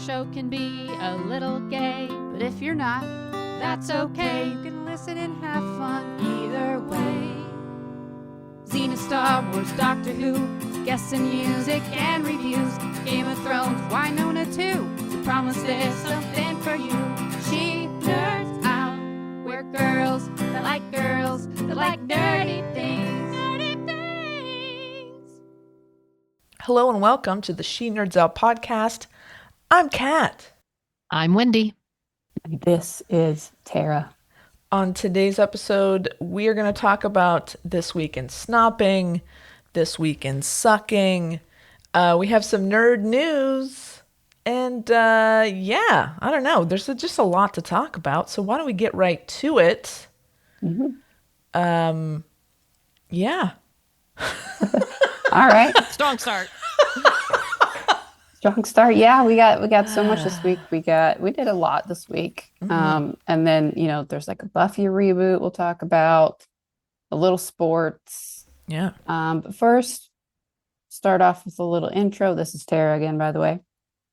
show can be a little gay, but if you're not, that's okay. You can listen and have fun either way. Xena, Star Wars, Doctor Who, guests and music and reviews, Game of Thrones, Winona too. We promise there's something for you. She nerds out. We're girls that like nerdy things. Nerdy things. Hello and welcome to the She Nerds Out podcast. I'm Kat. I'm Wendy. This is Tara. On today's episode, we are going to talk about this week in snopping, this week in sucking. We have some nerd news, and I don't know. There's just a lot to talk about, so why don't we get right to it? Mm-hmm. Yeah. All right. Strong start. Strong start. Yeah, we got so much this week. We did a lot this week. Mm-hmm. And then, there's like a Buffy reboot we'll talk about, a little sports. Yeah. But first, start off with a little intro. This is Tara again, by the way.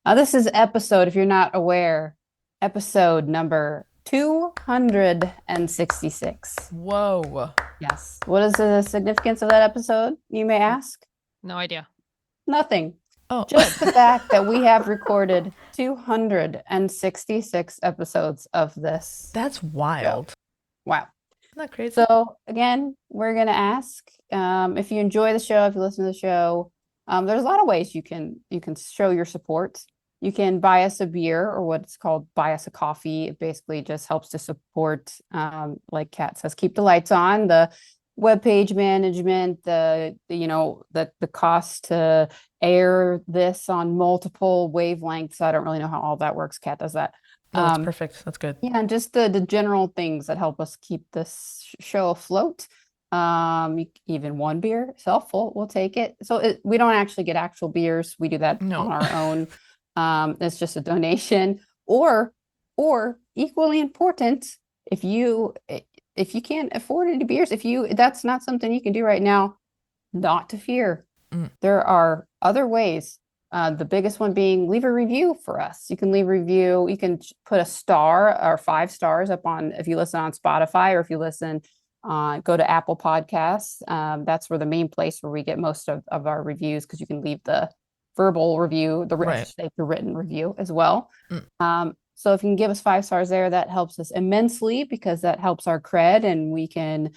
This is episode, if you're not aware, episode number 266. Whoa. Yes. What is the significance of that episode, you may ask? No idea. Nothing. Oh. Just the fact that we have recorded 266 episodes of this. That's wild. Show. Wow. Isn't that crazy? So again, we're going to ask if you enjoy the show, if you listen to the show, there's a lot of ways you can show your support. You can buy us a beer, or what's called buy us a coffee. It basically just helps to support, like Kat says, keep the lights on, the webpage management, the cost to air this on multiple wavelengths. I don't really know how all that works. Kat does that. Oh, that's perfect. That's good. Yeah, and just the general things that help us keep this show afloat. Even one beer is helpful. We'll take it. So we don't actually get actual beers. We do that on our own. It's just a donation. Or equally important, if you can't afford any beers, that's not something you can do right now, not to fear. There are other ways. The biggest one being leave a review for us. You can leave a review. You can put a star or 5 stars up on, if you listen on Spotify, or if you listen, go to Apple Podcasts. That's where the main place where we get most of our reviews, because you can leave the verbal review, the written review as well. So if you can give us 5 stars there, that helps us immensely, because that helps our cred, and we can,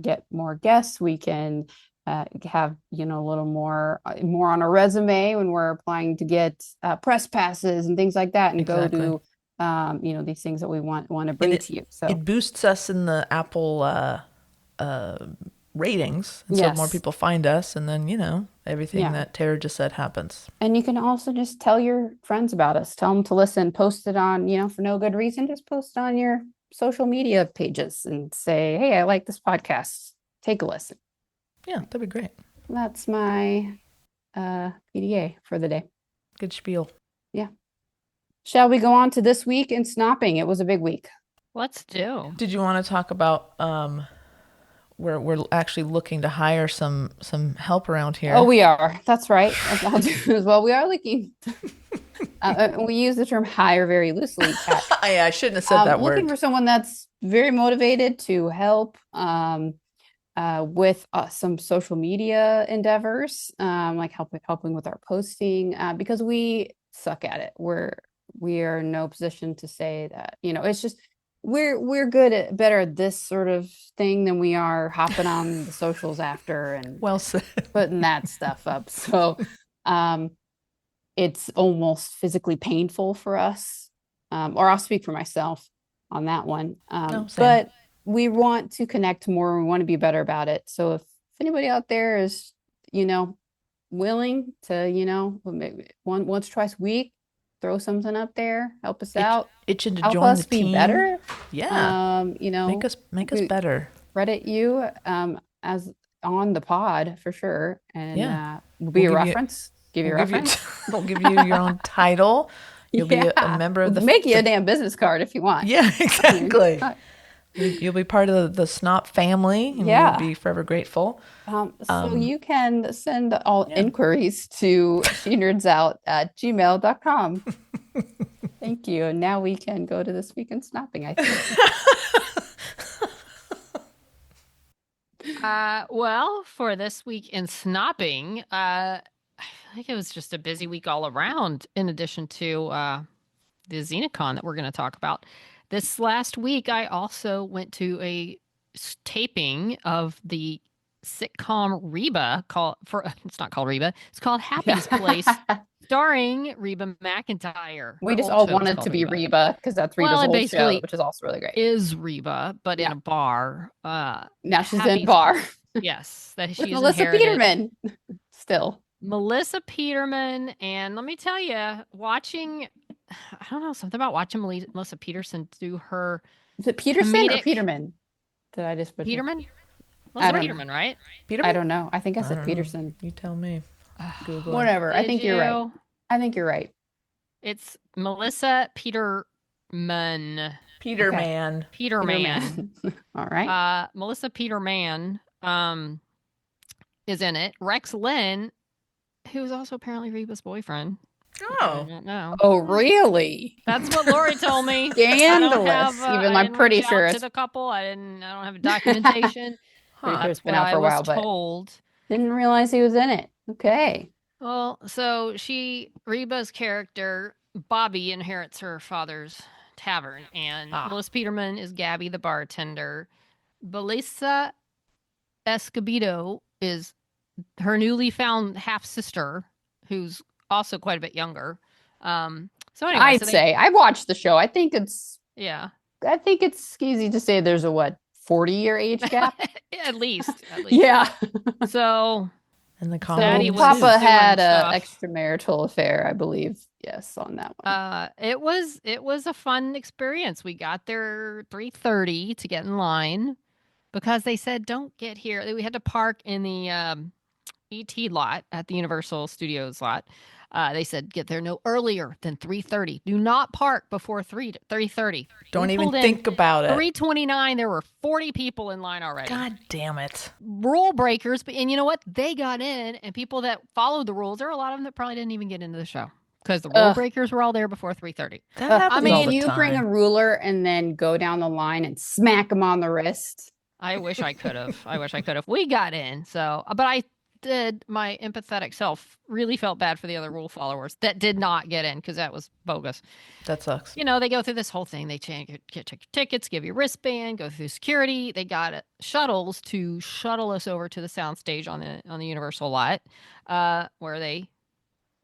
get more guests. We can have, a little more on a resume when we're applying to get press passes and things like that, and Exactly. go to, these things that we want to bring to you. So it boosts us in the Apple ratings, and Yes. so more people find us, and then everything that Tara just said happens. And you can also just tell your friends about us. Tell them to listen. Post it on, for no good reason. Just post it on your social media pages and say, hey, I like this podcast. Take a listen. Yeah, that'd be great. That's my PDA for the day. Good spiel. Yeah. Shall we go on to this week in snopping? It was a big week. Let's do. Did you want to talk about we're actually looking to hire some help around here? Oh, we are. That's right. I'll do as well. We are looking. We use the term hire very loosely. Kat. I shouldn't have said that word. Looking for someone that's very motivated to help with some social media endeavors, like helping with our posting, because we suck at it. We are in no position to say that, it's just we're better at this sort of thing than we are hopping on the socials after and Well said. putting that stuff up. So it's almost physically painful for us, or I'll speak for myself on that one. Same. But we want to connect more. We want to be better about it. So if anybody out there is, willing to, maybe once, twice a week, throw something up there, help us out, Itching to help join us the be team. better. Yeah. Make us better. Credit you as on the pod for sure, and we'll We'll be a give you- reference. Give you a reference. We'll give you your own title. You'll be a member of the Make you a damn business card if you want. Yeah, exactly. You'll be part of the Snop family, and Yeah. we'll be forever grateful. So you can send all inquiries to shenerds@gmail.com. Thank you. And now we can go to This Week in Snapping, I think. Well, for this week in snopping, I think it was just a busy week all around, in addition to the XenaCon that we're going to talk about. This last week, I also went to a taping of the sitcom Reba it's not called Reba, it's called Happy's Place, starring Reba McEntire. We Her just old all show was wanted called to be Reba because that's Reba's Well, it old show, basically which is also really great. is Reba, but in Yeah. a bar. Now she's in Happy's bar Yes, that with she's Melissa inherited. Peterman still. Melissa Peterman, and let me tell you, watching, I don't know, something about watching Melissa Peterson do her Is it Peterson or comedic- Peterman? Did I just butcher? Peterman? I Melissa don't Peterman, right? Peterman? I don't know. I think I I said don't know. Peterson. You tell me. Google. it. Whatever. I Did think you're right. you? I think you're right. It's Melissa Peterman. Peterman. Peterman. All right. Melissa Peterman is in it. Rex Lynn, who's also apparently Reba's boyfriend. I Oh. don't know. Oh, really? That's what Lori told me. Scandalous. Even I'm pretty sure to it's the couple. I don't have documentation. pretty sure That's it's been what out for I a while, was but told. didn't realize he was in it. Okay. Well, so Reba's character, Bobby, inherits her father's tavern, and Melissa Peterman is Gabby, the bartender. Belisa Escobedo is her newly found half sister, who's also quite a bit younger. So anyway, I'd say I've watched the show. I think it's easy to say there's a 40-year age gap. at least. Yeah. So And the So comedy was Papa doing had stuff. an extramarital affair, I believe. Yes, on that one. It was a fun experience. We got there 3:30 to get in line because they said don't get here. We had to park in the ET lot at the Universal Studios lot. They said get there no earlier than 3:30. Do not park before 3:30. Don't even think about it. 3:29. There were 40 people in line already. God damn it. Rule breakers, and you know what? They got in, and people that followed the rules. There are a lot of them that probably didn't even get into the show because the rule breakers were all there before 3:30. That happens all the you time. bring a ruler and then go down the line and smack him on the wrist. I wish I could have. We got in, so but I did. My empathetic self really felt bad for the other rule followers that did not get in because that was bogus. That sucks. You know, they go through this whole thing. They check your tickets, give you a wristband, go through security. They got shuttles to shuttle us over to the soundstage on the Universal lot, where they,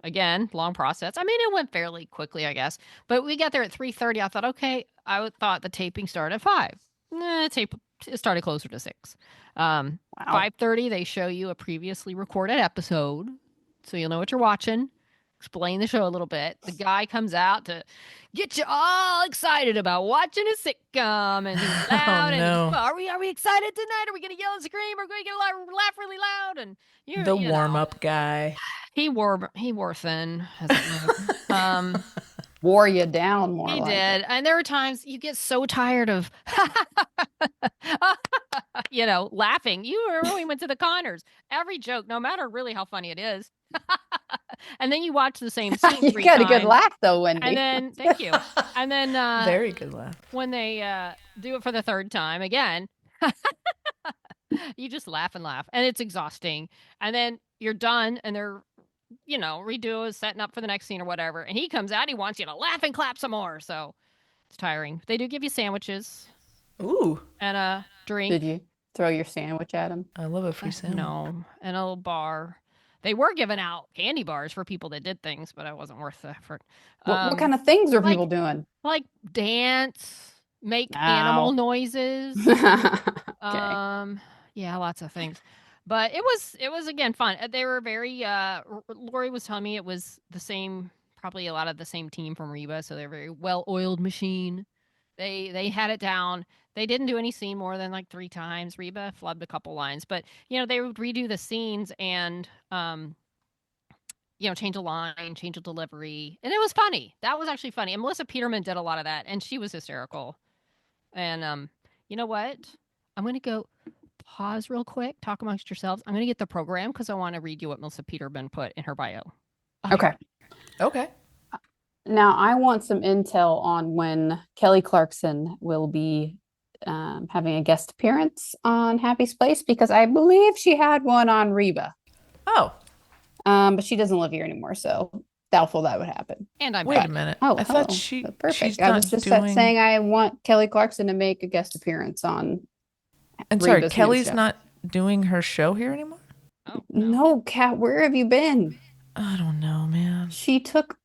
again, long process. I mean, it went fairly quickly, I guess. But we got there at 3:30. I thought, okay, I thought the taping started at 5. It started closer to 6. 5:30, they show you a previously recorded episode, so you'll know what you're watching. Explain the show a little bit. The guy comes out to get you all excited about watching a sitcom, and he's loud. no. Are we excited tonight? Are we going to yell and scream? Are we going to laugh really loud? And The warm-up guy. He wore thin. Wore you down more. He like did. it. And there were times you get so tired of, laughing. You remember when we went to the Connors? Every joke, no matter really how funny it is. And then you watch the same scene You 3 got times. a good laugh though, Wendy. And then, thank you. And then Very good laugh. when they do it for the 3rd time again, you just laugh and laugh. And it's exhausting. And then you're done and they're, redo is setting up for the next scene or whatever. And he comes out, he wants you to laugh and clap some more. So it's tiring. They do give you sandwiches. Ooh. And a drink. Did you throw your sandwich at him? I love a free sandwich. No. And a little bar. They were giving out candy bars for people that did things, but it wasn't worth the effort. What kind of things are people doing? Like dance, make Ow. animal noises. Okay. Yeah, lots of things. But it was again fun. They were very Lori was telling me it was the same, probably a lot of the same team from Reba, so they're a very well-oiled machine. They had it down. They didn't do any scene more than like 3 times. Reba flubbed a couple lines, but they would redo the scenes and change a line, change a delivery, and it was funny. That was actually funny. And Melissa Peterman did a lot of that, and she was hysterical. And You know what? I'm going to go pause real quick, talk amongst yourselves. I'm going to get the program because I want to read you what Melissa Peterman put in her bio. Okay. Okay. Now, I want some intel on when Kelly Clarkson will be having a guest appearance on Happy's Place, because I believe she had one on Reba. Oh. But she doesn't live here anymore, so doubtful that would happen. And I'm Wait back. a minute. Oh, I thought hello. Perfect. she's I not was just doing... saying I want Kelly Clarkson to make a guest appearance on And sorry, Reba's new Kelly's show. not doing her show here anymore? Oh, No, Kat, where have you been? I don't know, man. She took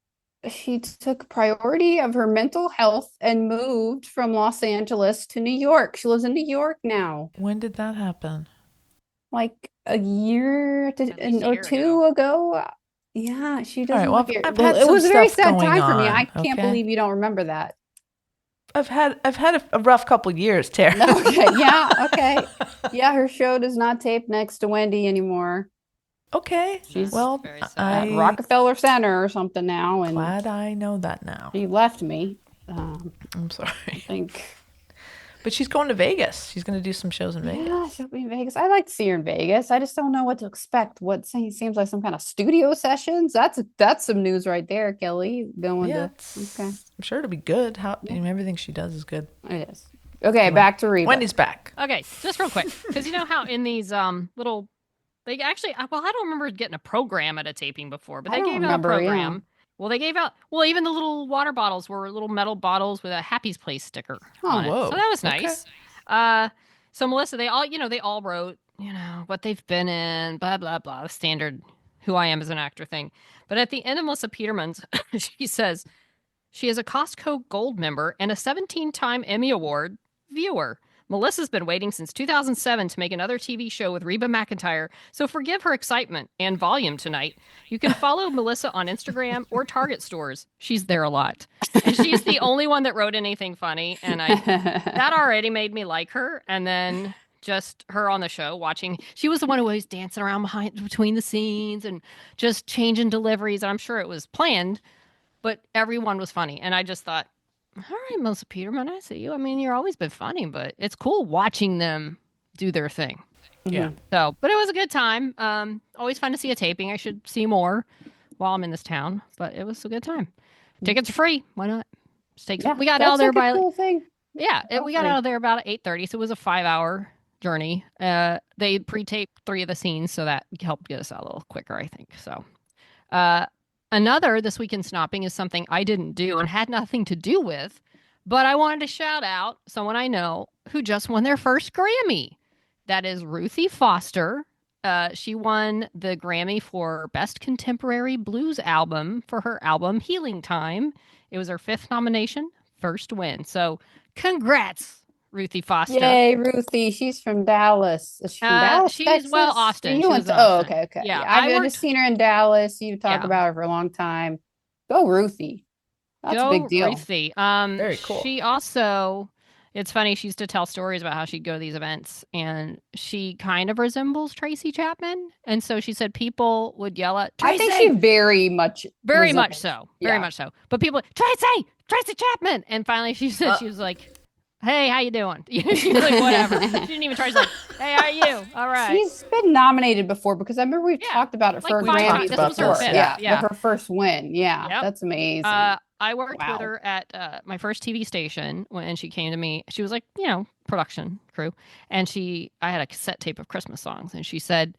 priority of her mental health and moved from Los Angeles to New York. She lives in New York now. When did that happen? Like a year At least a or year two ago. Yeah, she doesn't well, live here. I've Well, had it some was a very stuff sad going time for me. on, I can't okay? believe you don't remember that. I've had a rough couple years, Tara. Okay, yeah, okay. Yeah, her show does not tape next to Wendy anymore. Okay. She's Well, very sad. At Rockefeller Center or something now, and glad I know that now. she left me. I'm sorry. I think. But she's going to Vegas. She's going to do some shows in Vegas. Yeah, she'll be in Vegas. I like to see her in Vegas. I just don't know what to expect. What seems like some kind of studio sessions. That's some news right there, Kelly. Going Yeah, to okay. I'm sure it'll be good. Everything she does is good. It is. Okay, back to Reba. Wendy's back. Okay, just real quick, because you know how in these little, they actually, well, I don't remember getting a program at a taping before, but I they don't gave remember, out a yeah. program. Well, they gave out, even the little water bottles were little metal bottles with a Happy's Place sticker on it. whoa. So that was Okay. nice. So Melissa, they all wrote, what they've been in, blah, blah, blah, the standard who I am as an actor thing. But at the end of Melissa Peterman's, she says she is a Costco Gold member and a 17-time Emmy Award viewer. Melissa's been waiting since 2007 to make another TV show with Reba McEntire, so forgive her excitement and volume tonight. You can follow Melissa on Instagram or Target stores. She's there a lot. And she's the only one that wrote anything funny, and that already made me like her. And then just her on the show watching, she was the one who was dancing around between the scenes and just changing deliveries, and I'm sure it was planned, but everyone was funny. And I just thought, all right, Melissa Peterman, I see you. I mean, you're always been funny, but it's cool watching them do their thing. Yeah. So, but it was a good time. Always fun to see a taping. I should see more while I'm in this town, but it was a good time. Tickets are free. Why not? We got out of there by cool thing. we got out of there about 8:30, so it was a 5-hour journey. They pre-taped 3 of the scenes, so that helped get us out a little quicker, I think. So, another This Week in Snopping is something I didn't do and had nothing to do with, but I wanted to shout out someone I know who just won their first Grammy. That is Ruthie Foster. She won the Grammy for Best Contemporary Blues Album for her album Healing Time. It was her 5th nomination, first win. So congrats, Ruthie Foster. Yay, Ruthie. She's from Dallas. Is she from Dallas, she's, Texas? Austin. You went to, Austin. okay. Yeah, I've just seen her in Dallas. You talk Yeah. about her for a long time. Go, Ruthie. That's a big deal. Ruthie. Very cool. She also, it's funny, she used to tell stories about how she'd go to these events, and she kind of resembles Tracy Chapman. And so she said people would yell at Tracy. I think she very much so. Very much so. But people, Tracy Chapman. And finally she said, she was like, hey, how you doing? She's like, whatever. She didn't even try. She's like, hey, how are you? All right. She's been nominated before, because I remember we've talked about it for a Grammy This was her before. 5th. Yeah, her first win. Yeah, Yep. that's amazing. I worked with her at my first TV station when she came to me. She was like, production crew. And I had a cassette tape of Christmas songs. And she said,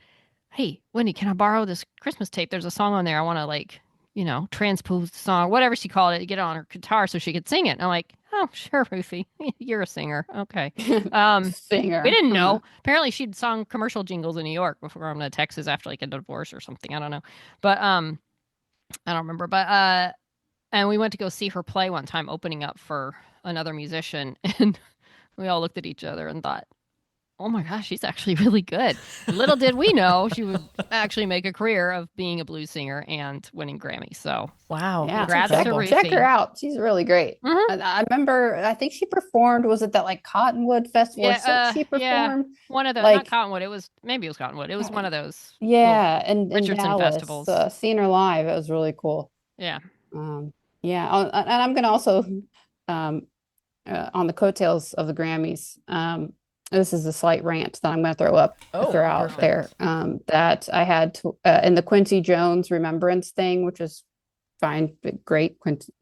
hey, Wendy, can I borrow this Christmas tape? There's a song on there. I want to transpose the song, whatever she called it, get it on her guitar so she could sing it. And I'm like, oh, sure, Ruthie. You're a singer. Okay. Singer. We didn't know. Apparently she'd sung commercial jingles in New York before going to Texas after like a divorce or something. I don't know. But I don't remember. But and we went to go see her play one time opening up for another musician, and we all looked at each other and thought, oh my gosh, she's actually really good. Little did we know she would actually make a career of being a blues singer and winning Grammys. So wow. Yeah, congrats to Ruthie. check her out. She's really great. Mhm. I remember, I think she performed, was it that like Cottonwood Festival? She performed? Yeah. One of those, Like- not Cottonwood. It was Cottonwood. It was one of those. Yeah, and Richardson Dallas, festivals. seeing her live, it was really cool. Yeah. Yeah, and I'm gonna also on the coattails of the Grammys. This is a slight rant that I'm going to throw out perfect. there. That I had to, in the Quincy Jones remembrance thing, which is fine, but great. Quincy,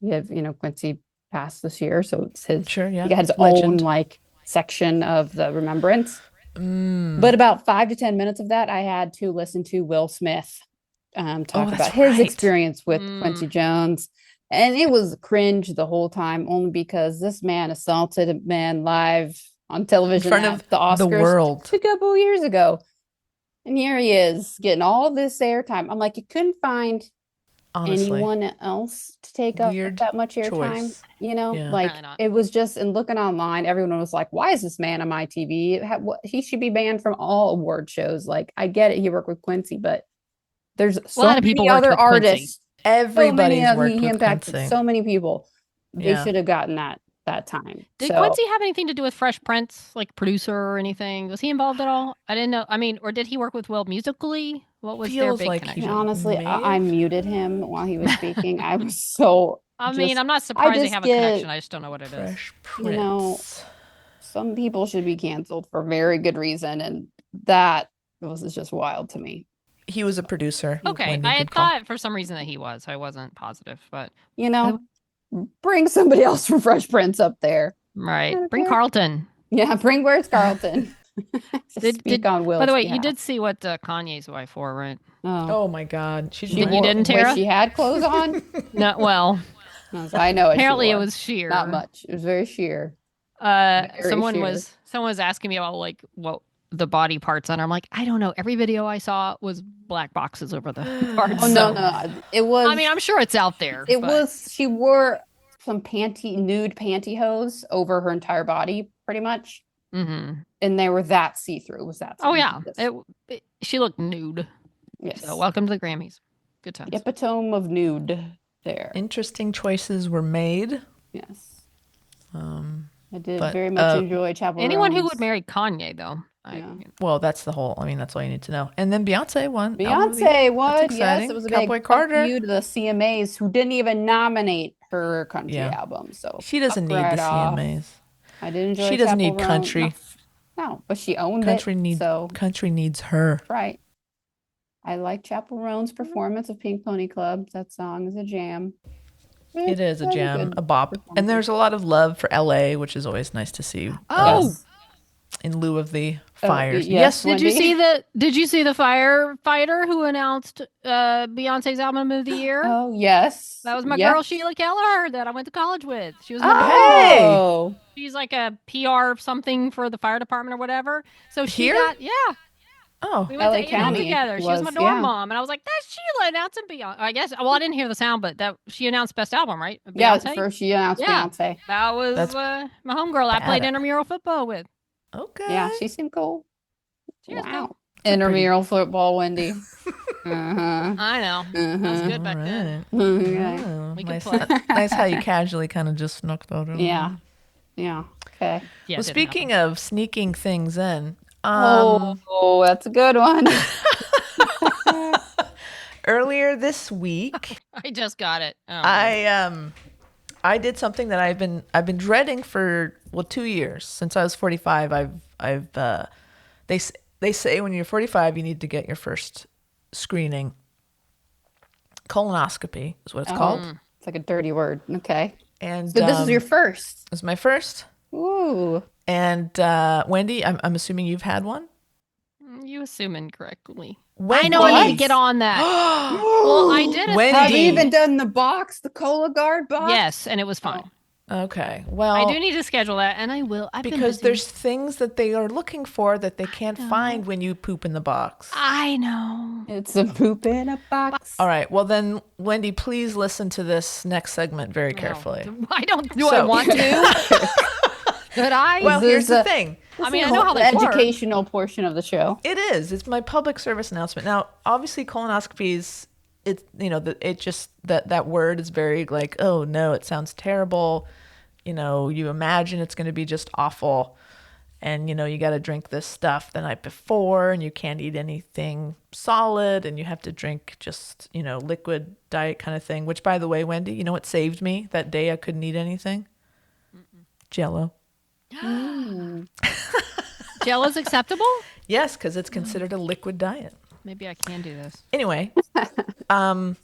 Quincy passed this year, so it's his. Sure, yeah. He had his Legend. own like section of the remembrance. But about 5 to 10 minutes of that, I had to listen to Will Smith talk that's about his right. experience with Quincy Jones. And it was cringe the whole time, only because this man assaulted a man live on television In front at of the Oscars the world. a couple years ago. And here he is getting all this airtime. I'm like, you couldn't find Honestly. anyone else to take up Weird that much airtime, choice. Yeah. like Probably not. it was just, and looking online, everyone was like, why is this man on my TV? He should be banned from all award shows. Like, I get it, he worked with Quincy, but there's so lot of people many worked other with Quincy. artists. Everybody's worked He with impacted Quincy. so many people. They Yeah. should have gotten that time. Did So, Quincy have anything to do with Fresh Prince, like producer or anything? Was he involved at all? I didn't know. I mean, or did he work with Will musically? What was their Feels big like he connection? honestly, may I have. muted him while he was speaking. I was so I mean, just- I'm not surprised they just have a get- connection. I just don't know what it is. Fresh You know, Prince. some people should be canceled for very good reason, and that was just wild to me. He was a producer. Okay, Wendy, I good had call. thought for some reason that he was. I wasn't positive, but Bring somebody else from Fresh Prince up there. right. Bring Carlton. Yeah, bring where's Carlton? Did- Speak on Will. By the way, you did see what Kanye's wife wore, right? Oh my God. She You didn't, Tara? She had clothes on. No, well, I know. apparently she it wore. was sheer. Not much. It was very sheer. Very Someone sheer. was asking me about like what the body parts on her. I'm like, I don't know. Every video I saw was black boxes over the parts. Oh so- no, it was. I mean, I'm sure it's out there. It but- was. She wore some nude pantyhose over her entire body, pretty much, Mhm. and they were that see through. Was that? Oh yeah, yes. she looked nude. Yes. So welcome to the Grammys. Good times. Epitome of nude. There. Interesting choices were made. Yes. I did but, very much enjoy Chapel Anyone who Roan's. would marry Kanye, though. Yeah. Well, that's the whole. I mean, that's all you need to know. And then Beyonce won. Album of the Year. Beyonce won. That's Yes, exciting. it was a Cowboy big Carter. fuck you to the CMAs who didn't even nominate her country Yeah. album. So She doesn't fuck need right the off. CMAs. I did enjoy. She doesn't Chapel need Roan. country. No, but she owned Country it. needs. So Country needs her. right. I like Chapel Roan's performance of Pink Pony Club. That song is a jam. It is a Very jam, good a bop, and performance. there's a lot of love for LA, which is always nice to see. Oh, Yes. In lieu of the Oh, fires. yes, did you Wendy. see the firefighter who announced Beyonce's album of the year? Oh yes, That was my Yep. girl Sheila Keller that I went to college with. She was my Oh, she's like a PR something for the fire department or whatever. So she Here? got Oh, we went LA to A&M County together. She was my was, dorm yeah. mom, and I was like, "That's Sheila announcing Beyonce." I guess. Well, I didn't hear the sound, but that she announced best album, right? yeah. Beyonce? First she announced Yeah. Beyonce. That was That's my homegirl. I played badass. intramural football with. okay. Yeah, she seemed cool. She was Wow. cool. Intramural football, Wendy. Uh-huh. I know. That was Uh-huh. good back then. All right. Okay. Oh, We could nice, play. nice how you casually kind of just snuck that in. Yeah. Yeah. Okay. Yeah, Well, it didn't speaking of sneaking things in, Oh, that's a good one. earlier this week, happen. I just got it. Oh, I did something that I've been dreading for 2 years since I was 45. They say when you're 45 you need to get your first screening. Colonoscopy is what it's called. It's like a dirty word. Okay. And So this is your first. This is my first. Ooh. And Wendy, I'm assuming you've had one. You assume incorrectly. Wendy. I know I need to get on that. Well, I did it. Wendy. Have you even done the box, the Cologuard box? Yes, and it was fine. Okay. Well, I do need to schedule that, and I will. I've been because busy. there's things that they are looking for that they can't find when you poop in the box. I know. It's a poop in a box. All right. Well, then, Wendy, please listen to this next segment very carefully. I don't. Do I So- want to? Should I? Well, This here's is the a- thing. I mean, I know how the they work. educational portion of the show. It is. It's my public service announcement. Now, obviously, colonoscopies. It's it just that word is very like, oh no, it sounds terrible. You imagine it's going to be just awful, and you got to drink this stuff the night before, and you can't eat anything solid, and you have to drink just liquid diet kind of thing. Which, by the way, Wendy, you know what saved me that day? I couldn't eat anything. Jell-O. Jello's acceptable? Yes, because it's considered a liquid diet. Maybe I can do this. Anyway, and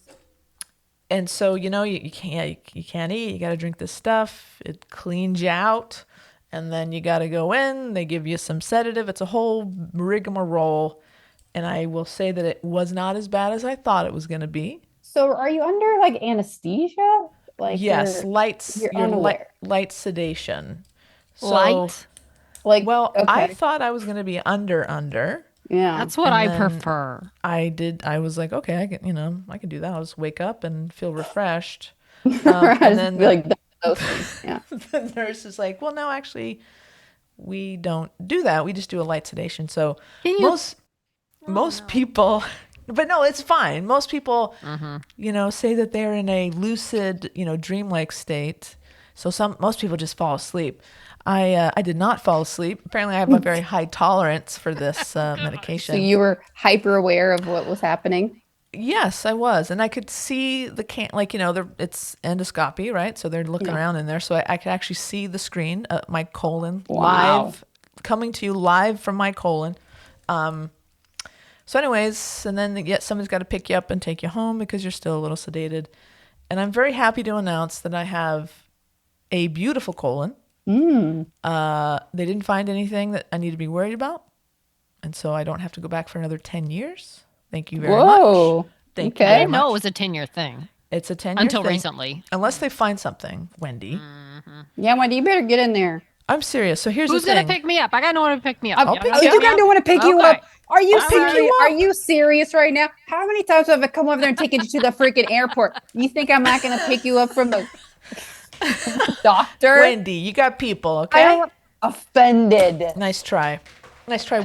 so you can't eat. You got to drink this stuff. It cleans you out, and then you got to go in. They give you some sedative. It's a whole rigmarole, and I will say that it was not as bad as I thought it was going to be. So are you under like anesthesia? Like Yes, you're unaware. light sedation. So, Light? Like well, I okay. thought I was going to be under. Yeah. That's what And I then prefer. I was like, okay, I can do that. I'll just wake up and feel refreshed. Right, And then be like those things. Yeah. the nurse is like, well, no, actually, we don't do that. We just do a light sedation. So Can you- most people, but no, it's fine. Most people, say that they're in a lucid, dreamlike state. So most people just fall asleep. I did not fall asleep. Apparently, I have a very high tolerance for this medication. So you were hyper aware of what was happening? Yes, I was, and I could see the it's endoscopy, right? So they're looking around in there, so I could actually see the screen, my colon live, coming to you live from my colon. So, anyways, and then somebody's got to pick you up and take you home because you're still a little sedated. And I'm very happy to announce that I have a beautiful colon. They didn't find anything that I need to be worried about, and so I don't have to go back for another 10 years. Thank you very much. Thank you I very didn't know much. it was a 10-year thing It's a 10-year until thing, recently. unless they find something, Wendy. Yeah, Wendy, you better get in there. I'm serious. So here's Who's the thing. gonna pick me up? I got no one to pick me up. I'll pick Oh, you got no one to pick you Okay. up. Are you I'll serious? pick you Are you serious right now? How many times have I come over there and taken you to the freaking airport? You think I'm not going to pick you up from the doctor? Wendy, you got people, I okay? am offended. Nice try,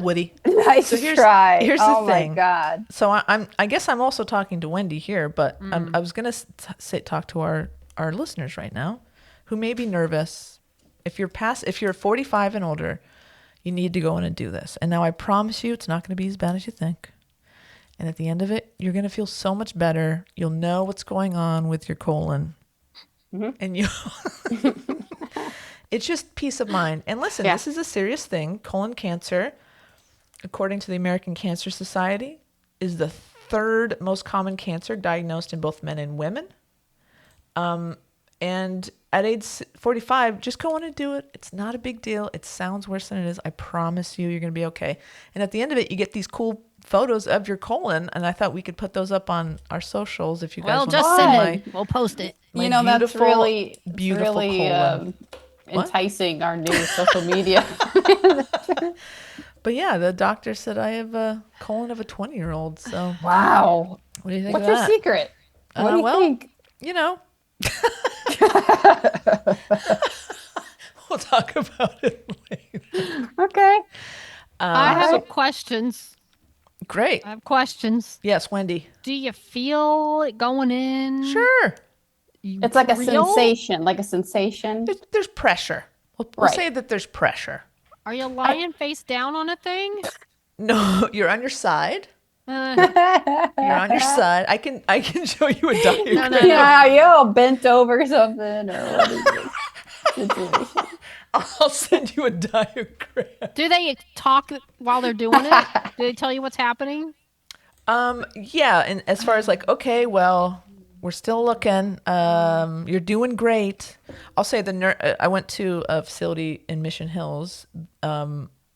Woody. Nice So here's try. the Oh thing. my God. So I guess I'm also talking to Wendy here, but I was gonna talk to our listeners right now, who may be nervous. If you're 45 and older, you need to go in and do this. And now I promise you, it's not going to be as bad as you think. And at the end of it, you're going to feel so much better. You'll know what's going on with your colon, and it's just peace of mind. And listen, this is a serious thing. Colon cancer, according to the American Cancer Society, is the third most common cancer diagnosed in both men and women. And at age 45, just go in and do it. It's not a big deal. It sounds worse than it is. I promise you're going to be okay. And at the end of it, you get these cool photos of your colon. And I thought we could put those up on our socials if you guys want to just see send it. We'll post it. my That's beautiful, really, beautiful colon. Enticing our new social media. But yeah, the doctor said I have a colon of a 20-year-old. So Wow. what do you think What's of your that? secret? What do you think? We'll talk about it later. Okay. I have some questions. Great. I have questions. Yes, Wendy. Do you feel it going in? Sure. It's like a sensation, There's pressure. We'll Right. say that there's pressure. Are you lying face down on a thing? No, you're on your side. Uh, You're on your side. I can show you a diagram. no. Yeah, are you all bent over or something? Or what is this situation? I'll send you a diagram. do they talk while they're doing it? Do they tell you what's happening? Yeah, and as far as like, okay, well, we're still looking. You're doing great. I'll say I went to a facility in Mission Hills.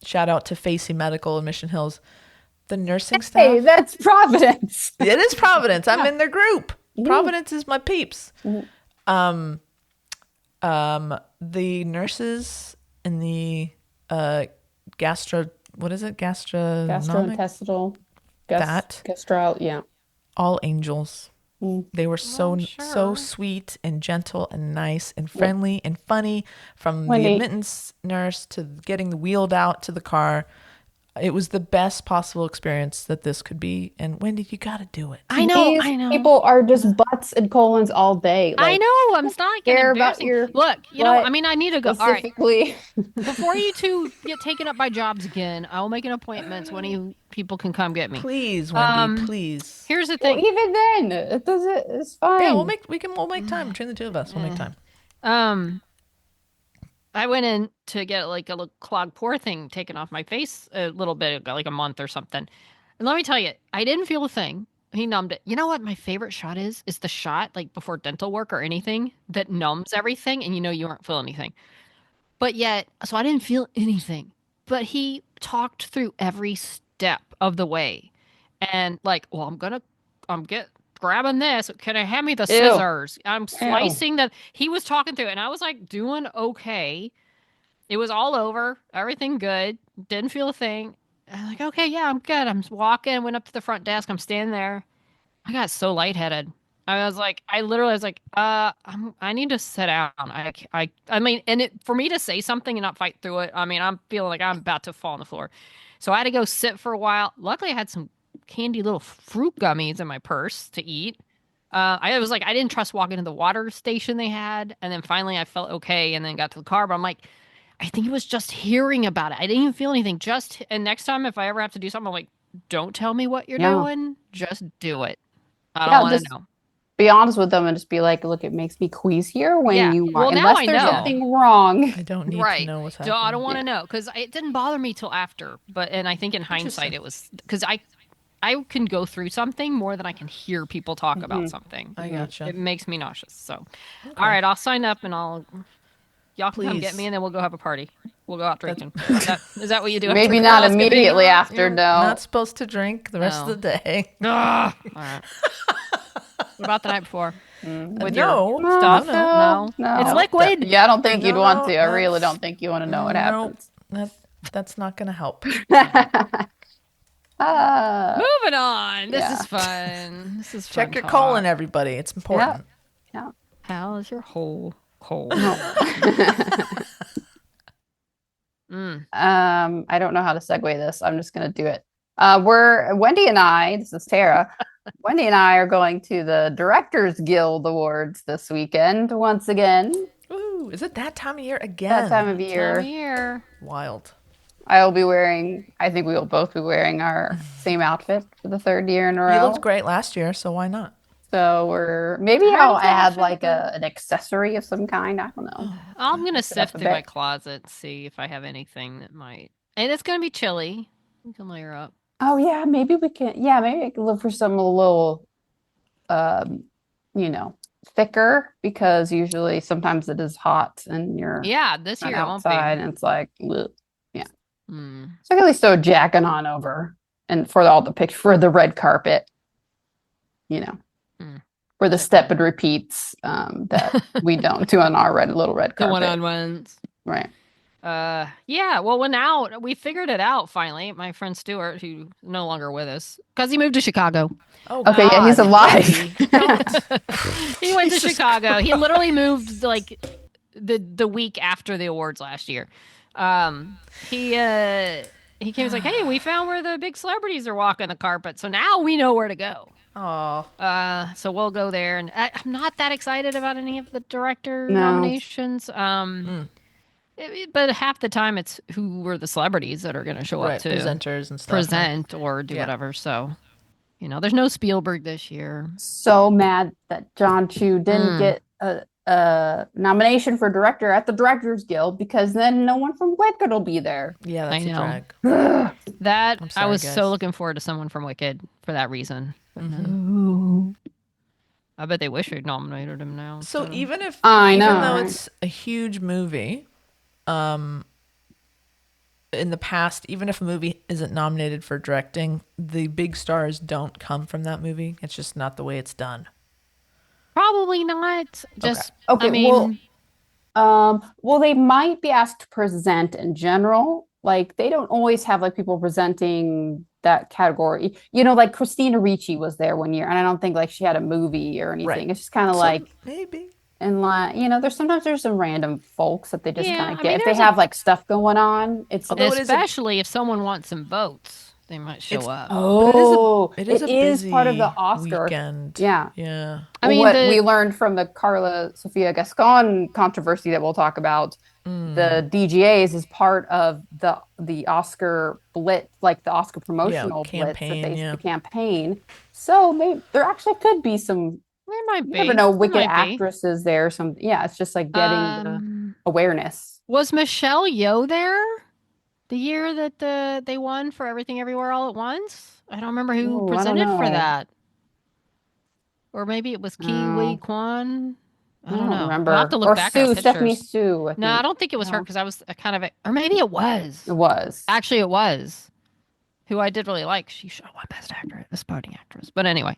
Shout out to Facey Medical in Mission Hills. The nursing staff. Hey, that's Providence. It is Providence. I'm in their group. Providence is my peeps. The nurses in the Gastrointestinal. Yeah. all angels. They were so sure. sweet and gentle and nice and friendly and funny, from Wendy. the admittance nurse to getting wheeled out to the car. It was the best possible experience that this could be. And Wendy, you got to do it. I know. These people are just butts and colons all day. I know. I'm not getting care about embarrassing. your Look, butt I mean, I need to go. All right. Specifically. Before you two get taken up by jobs again, I will make an appointment so any of you people can come get me. Please, Wendy, please. Here's the Well, thing. even then, it's fine. Yeah, we'll make time between the two of us. We'll make time. I went in to get like a little clogged pore thing taken off my face a little bit ago, like a month or something. And let me tell you, I didn't feel a thing. He numbed it. You know what my favorite shot is? Is the shot like before dental work or anything that numbs everything and you aren't feeling anything. But yet, so I didn't feel anything. But he talked through every step of the way. And like, well, I'm grabbing this. Can I hand me the scissors? I'm slicing the. He was talking through it, and I was like doing okay. It was all over, everything good. Didn't feel a thing. I'm like, okay, yeah, I'm good. I'm walking, went up to the front desk. I'm standing there. I got so lightheaded. I literally was like, I need to sit down. I mean, and for me to say something and not fight through it, I mean, I'm feeling like I'm about to fall on the floor. So I had to go sit for a while. Luckily, I had some candy little fruit gummies in my purse to eat. I was like, I didn't trust walking to the water station they had. And then finally I felt okay and then got to the car. But I'm like, I think it was just hearing about it. I didn't even feel anything. And next time, if I ever have to do something, I'm like, don't tell me what you're doing. Just do it. I don't want to know. Be honest with them and just be like, look, it makes me queasier when you walk. Well, now unless there's something wrong. I don't need to know what's happening. I don't want to know because it didn't bother me till after. And I think in hindsight, it was because I can go through something more than I can hear people talk about something. I gotcha. It makes me nauseous. So, all right, I'll sign up and y'all come get me and then we'll go have a party. We'll go out drinking. Is that what you do? Maybe not immediately after. No, not supposed to drink the rest of the day. All right. What about the night before? With your stuff? No. It's liquid. Yeah, I don't think you'd want to. I really don't think you want to know what happens. That's not going to help. Moving on. This is fun. This is fun. Check your colon, everybody. It's important. Yeah. How is your whole colon? I don't know how to segue this. I'm just going to do it. Wendy and I, this is Tara. Wendy and I are going to the Directors Guild Awards this weekend once again. Ooh, is it that time of year again? That time of year. Wild. I think we will both be wearing our same outfit for the third year in a row. You looked great last year, so why not? So I'll add like an accessory of some kind. I don't know. I'm going to sift through my closet, see if I have anything that might. And it's going to be chilly. We can layer up. Oh yeah, maybe we can. Yeah, maybe I can look for something a little, thicker because usually sometimes it is hot and you're this year outside and it's like, ugh. Yeah. So I can at least throw a jacket on over and for all the picture for the red carpet, for the step and repeats that we don't do on our little red carpet. The one-on-ones, right? Now we figured it out finally. My friend Stuart, who's no longer with us, because he moved to Chicago. Oh, okay, yeah, he's alive. He went to Chicago. He literally moved like the week after the awards last year. He came. He's like, hey, we found where the big celebrities are walking the carpet, so now we know where to go. Oh. So we'll go there, and I'm not that excited about any of the director nominations. But half the time it's who were the celebrities that are going to show up to presenters and stuff. Present or do whatever. So, there's no Spielberg this year. So mad that John Chu didn't get a nomination for director at the Directors Guild because then no one from Wicked will be there. Yeah, that's a drag. I was so looking forward to someone from Wicked for that reason. But no. I bet they wish they'd nominated him now. So even though it's a huge movie, in the past, even if a movie isn't nominated for directing, the big stars don't come from that movie. It's just not the way it's done. Probably not. Just okay. I mean, well, they might be asked to present in general. Like they don't always have like people presenting that category. Like Christina Ricci was there one year, and I don't think like she had a movie or anything. Right. It's just kind of like maybe. And like there's some random folks that they just kind of get. If they have like stuff going on, especially if someone wants some votes, they might show up. Oh, it is part of the Oscar weekend. Yeah. I mean, what we learned from the Carla Sofia Gascon controversy that we'll talk about, the DGAs is part of the Oscar blitz, like the Oscar promotional campaign, blitz, the campaign. So there actually could be some. There might be. You never know, Wicked actresses there. It's just like getting the awareness. Was Michelle Yeoh there the year that they won for Everything Everywhere All at Once? I don't remember who Ooh, I don't presented for know. that. Or maybe it was Kiwi Kwan. I don't know. remember. I'll have to look Or back Sue, at Stephanie pictures. Sue. I No, I think. don't think it was her No. because I was or maybe it was. It was. Actually, it was. Who I did really like. She should have won Best Actress, Supporting Actress. But anyway,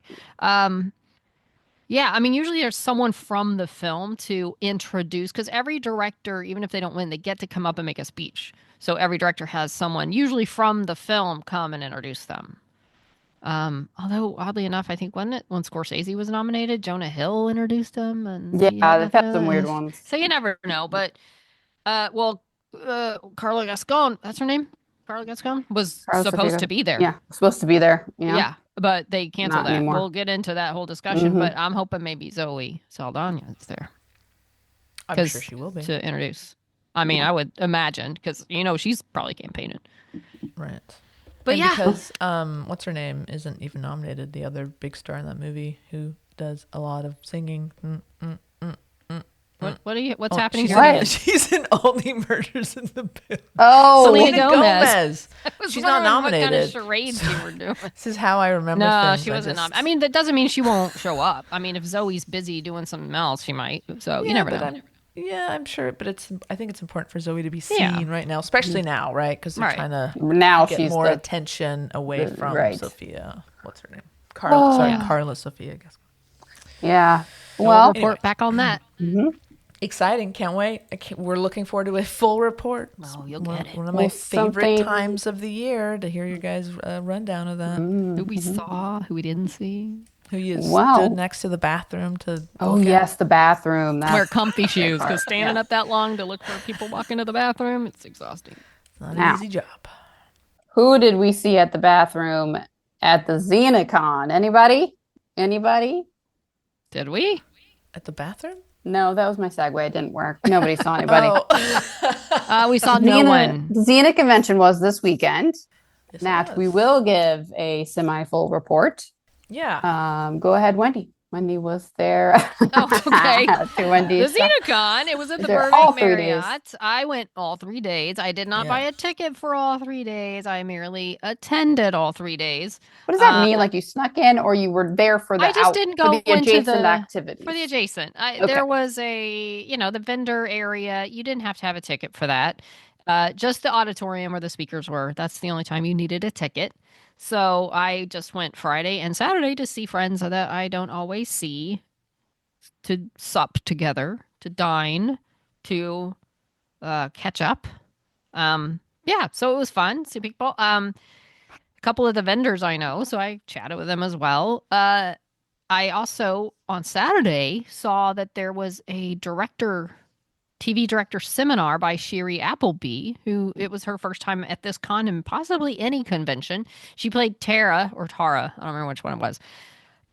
yeah, I mean, usually there's someone from the film to introduce, because every director, even if they don't win, they get to come up and make a speech. So every director has someone, usually from the film, come and introduce them. Although, oddly enough, I think, wasn't it when Scorsese was nominated, Jonah Hill introduced him? And Yeah, they've had some weird ones. So you never know. But, Carla Gascon, that's her name? Carla Gascon was supposed to be there. Yeah, supposed to be there. Yeah, but they canceled Not that. anymore. We'll get into that whole discussion, Mhm. but I'm hoping maybe Zoe Saldana is there. I'm sure she will be. To introduce. I mean, I would imagine, because, she's probably campaigning. Right. But and yeah. because, what's her name isn't even nominated, the other big star in that movie who does a lot of singing. What's happening? She's in Only Murders in the Building. Oh, Selena Gomez. She's not nominated. What kind of charades you were doing? This is how I remember No, things. she wasn't nominated. I mean, that doesn't mean she won't show up. I mean, if Zoe's busy doing something else, she might. So you never know. Yeah, I'm sure, but I think it's important for Zoe to be seen right now, especially now, right? Because they're trying to get she's more attention away from Sophia. What's her name? Carla Sophia, I guess. Yeah. Well, report back on that. Mm-hmm. Exciting! Can't wait. We're looking forward to a full report. Oh, you'll get it. One of my favorite times of the year to hear your guys' rundown of that. Who we saw, who we didn't see. Who you stood next to the bathroom to the bathroom. Wear comfy shoes, because standing up that long to look for people walking to the bathroom, it's exhausting. It's not an easy job. Who did we see at the bathroom at the Xena Con? Anybody? Did we? At the bathroom? No, that was my segue. It didn't work. Nobody saw anybody. We saw no one. The Xena Convention was this weekend. Yes, Nat, we will give a semi-full report. Yeah. Go ahead, Wendy. Wendy was there. Oh, okay. To Wendy's. The XenaCon. It was at the Burbank Marriott. I went all 3 days. I did not buy a ticket for all 3 days. I merely attended all 3 days. What does that mean? Like you snuck in, or you were there for the? I just didn't go for the into adjacent activities. For the adjacent. There was the vendor area. You didn't have to have a ticket for that. Just the auditorium where the speakers were. That's the only time you needed a ticket. So I just went Friday and Saturday to see friends that I don't always see, to sup together, to dine, to catch up. So it was fun. See people. A couple of the vendors I know, so I chatted with them as well. I also, on Saturday, saw that there was a TV director seminar by Sherry Appleby, who it was her first time at this con and possibly any convention. She played Tara, I don't remember which one it was,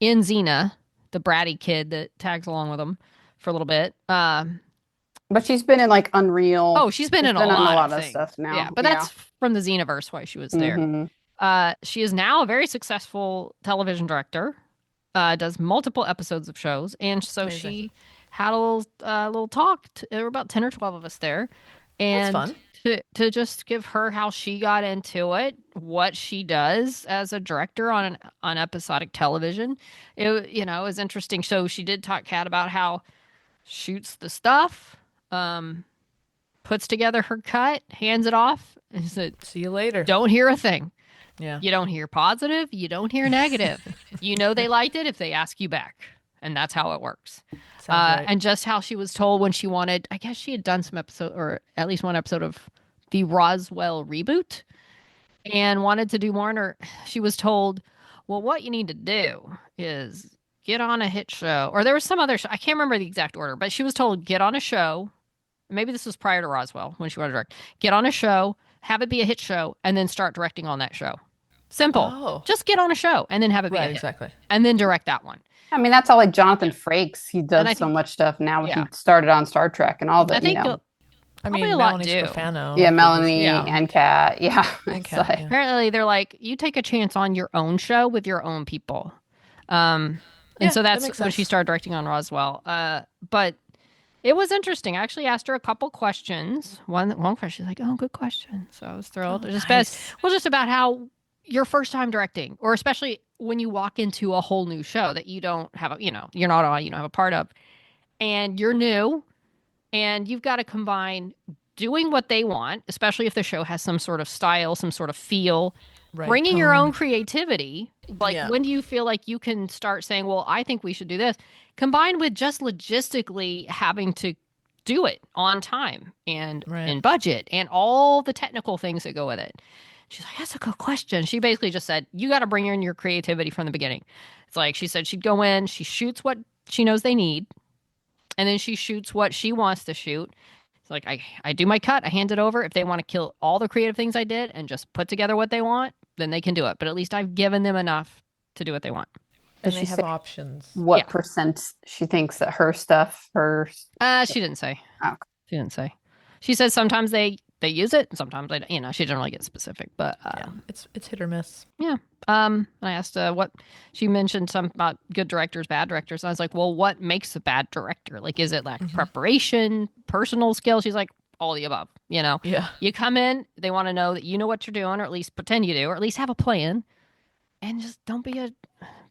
in Xena, the bratty kid that tags along with them for a little bit. But she's been in like Unreal. Oh, she's been in a lot of stuff now. Yeah, but that's from the Xenaverse why she was there. Mm-hmm. She is now a very successful television director, does multiple episodes of shows, and so she had a little talk. There were about 10 or 12 of us there. And that's fun. To just give her how she got into it, what she does as a director on episodic television. It was interesting. So she did talk, Kat, about how shoots the stuff, puts together her cut, hands it off, and said, "See you later." Don't hear a thing. Yeah. You don't hear positive. You don't hear negative. They liked it if they ask you back. And that's how it works. Right. And just how she was told when she wanted, I guess she had done some episode, or at least one episode of the Roswell reboot, and wanted to do more. She was told, well, what you need to do is get on a hit show. Or there was some other show. I can't remember the exact order, but she was told, get on a show. Maybe this was prior to Roswell when she wanted to direct. Get on a show, have it be a hit show, and then start directing on that show. Simple. Oh. Just get on a show and then have it be a hit. Exactly. And then direct that one. I mean, that's all like Jonathan Frakes. He does so much stuff now. He started on Star Trek and all that. I think Melanie Scafano. Yeah, Melanie and Kat. Yeah. And Kat, like, apparently, they're like, you take a chance on your own show with your own people. And so that's when she started directing on Roswell. But It was interesting. I actually asked her a couple questions. One question, she's like, "Oh, good question." So I was thrilled. Oh, Just nice. just about how your first time directing, or especially when you walk into a whole new show that you don't have, you're not on, you don't have a part of, and you're new, and you've got to combine doing what they want, especially if the show has some sort of style, some sort of feel, Right. bringing your own creativity. Like, Yeah. when do you feel like you can start saying, well, I think we should do this, combined with just logistically having to do it on time and Right. in budget and all the technical things that go with it? She's like, that's a good question. She basically just said, you got to bring in your creativity from the beginning. It's like, she said she'd go in, she shoots what she knows they need, and then she shoots what she wants to shoot. It's like, I do my cut, I hand it over. If they want to kill all the creative things I did and just put together what they want, then they can do it. But at least I've given them enough to do what they want. And Does they she have say options. what Yeah. percent she thinks that her stuff, She didn't say. Okay. She didn't say. She says sometimes they use it, and sometimes they, she didn't really get specific. But Yeah, it's hit or miss. yeah. I asked what she mentioned some about good directors, bad directors. And I was like, well, what makes a bad director? Like, is it like preparation, personal skill? She's like, all the above. Yeah. You come in, they want to know that you know what you're doing, or at least pretend you do, or at least have a plan, and just don't be a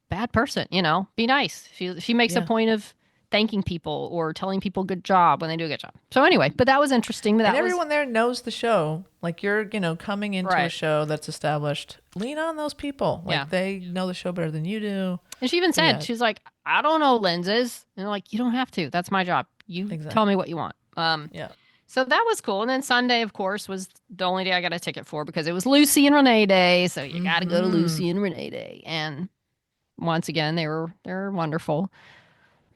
bad person. Be nice. She makes a Yeah. point of thanking people or telling people good job when they do a good job. So anyway, but that was interesting. But And that was everyone there knows the show. Like, you're, coming into a Right. show that's established. Lean on those people. Like, Yeah. they know the show better than you do. And she even said, Yeah. she's like, I don't know lenses. And they're like, you don't have to. That's my job. You Exactly. tell me what you want. Yeah. So that was cool. And then Sunday, of course, was the only day I got a ticket for, because it was Lucy and Renee Day. So you got to go to Lucy and Renee Day. And once again, they're wonderful.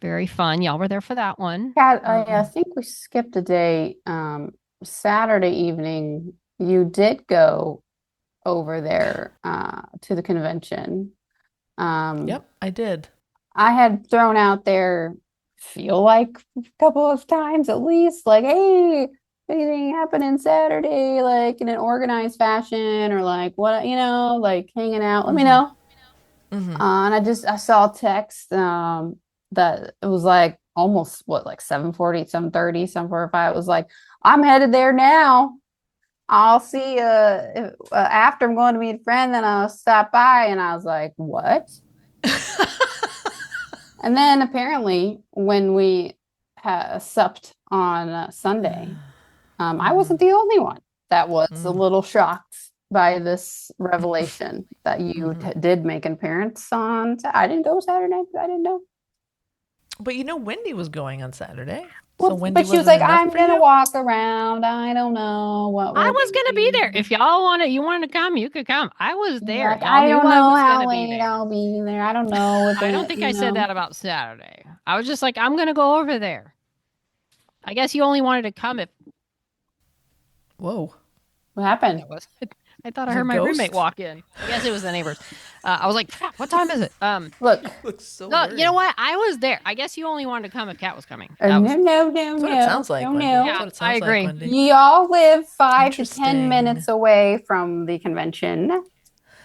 Very fun. Y'all were there for that one. Kat, I think we skipped a day. Saturday evening, you did go over there to the convention. Yep, I did. I had thrown out there, feel like a couple of times at least, like, hey, anything happening Saturday, like in an organized fashion, or like what, like hanging out, let me know. Mm-hmm. And I saw a text that it was like almost like 7:40, 7:30, 7:45. It was like, I'm headed there now. I'll see you after. I'm going to meet a friend, then I'll stop by. And I was like, what? And then apparently when we supped on Sunday, I wasn't the only one that was a little shocked by this revelation that you did make an appearance on. I didn't go Saturday. I didn't know. But Wendy was going on Saturday. Well, So Wendy but she was wasn't like, enough I'm for gonna you? walk around. I don't know what I we'll was going to be there. doing." If you wanted to come, you could come. I was there. Like, Y'all I knew don't I know was how going to be late there. I'll be there. I don't know if I don't think I said that about Saturday. I was just like, I'm going to go over there. I guess you only wanted to come if Whoa. What happened? I thought I Was it heard my ghost? roommate walk in. I guess it was the neighbors. I was like, "Crap, what time is it?" Look, Looks so No, you know what? I was there. I guess you only wanted to come if Kat was coming. no, That was- no, That's what it sounds like, Wendy. no. That's what it sounds I agree. like, Wendy. Y'all live 5 to 10 Interesting. minutes away from the convention.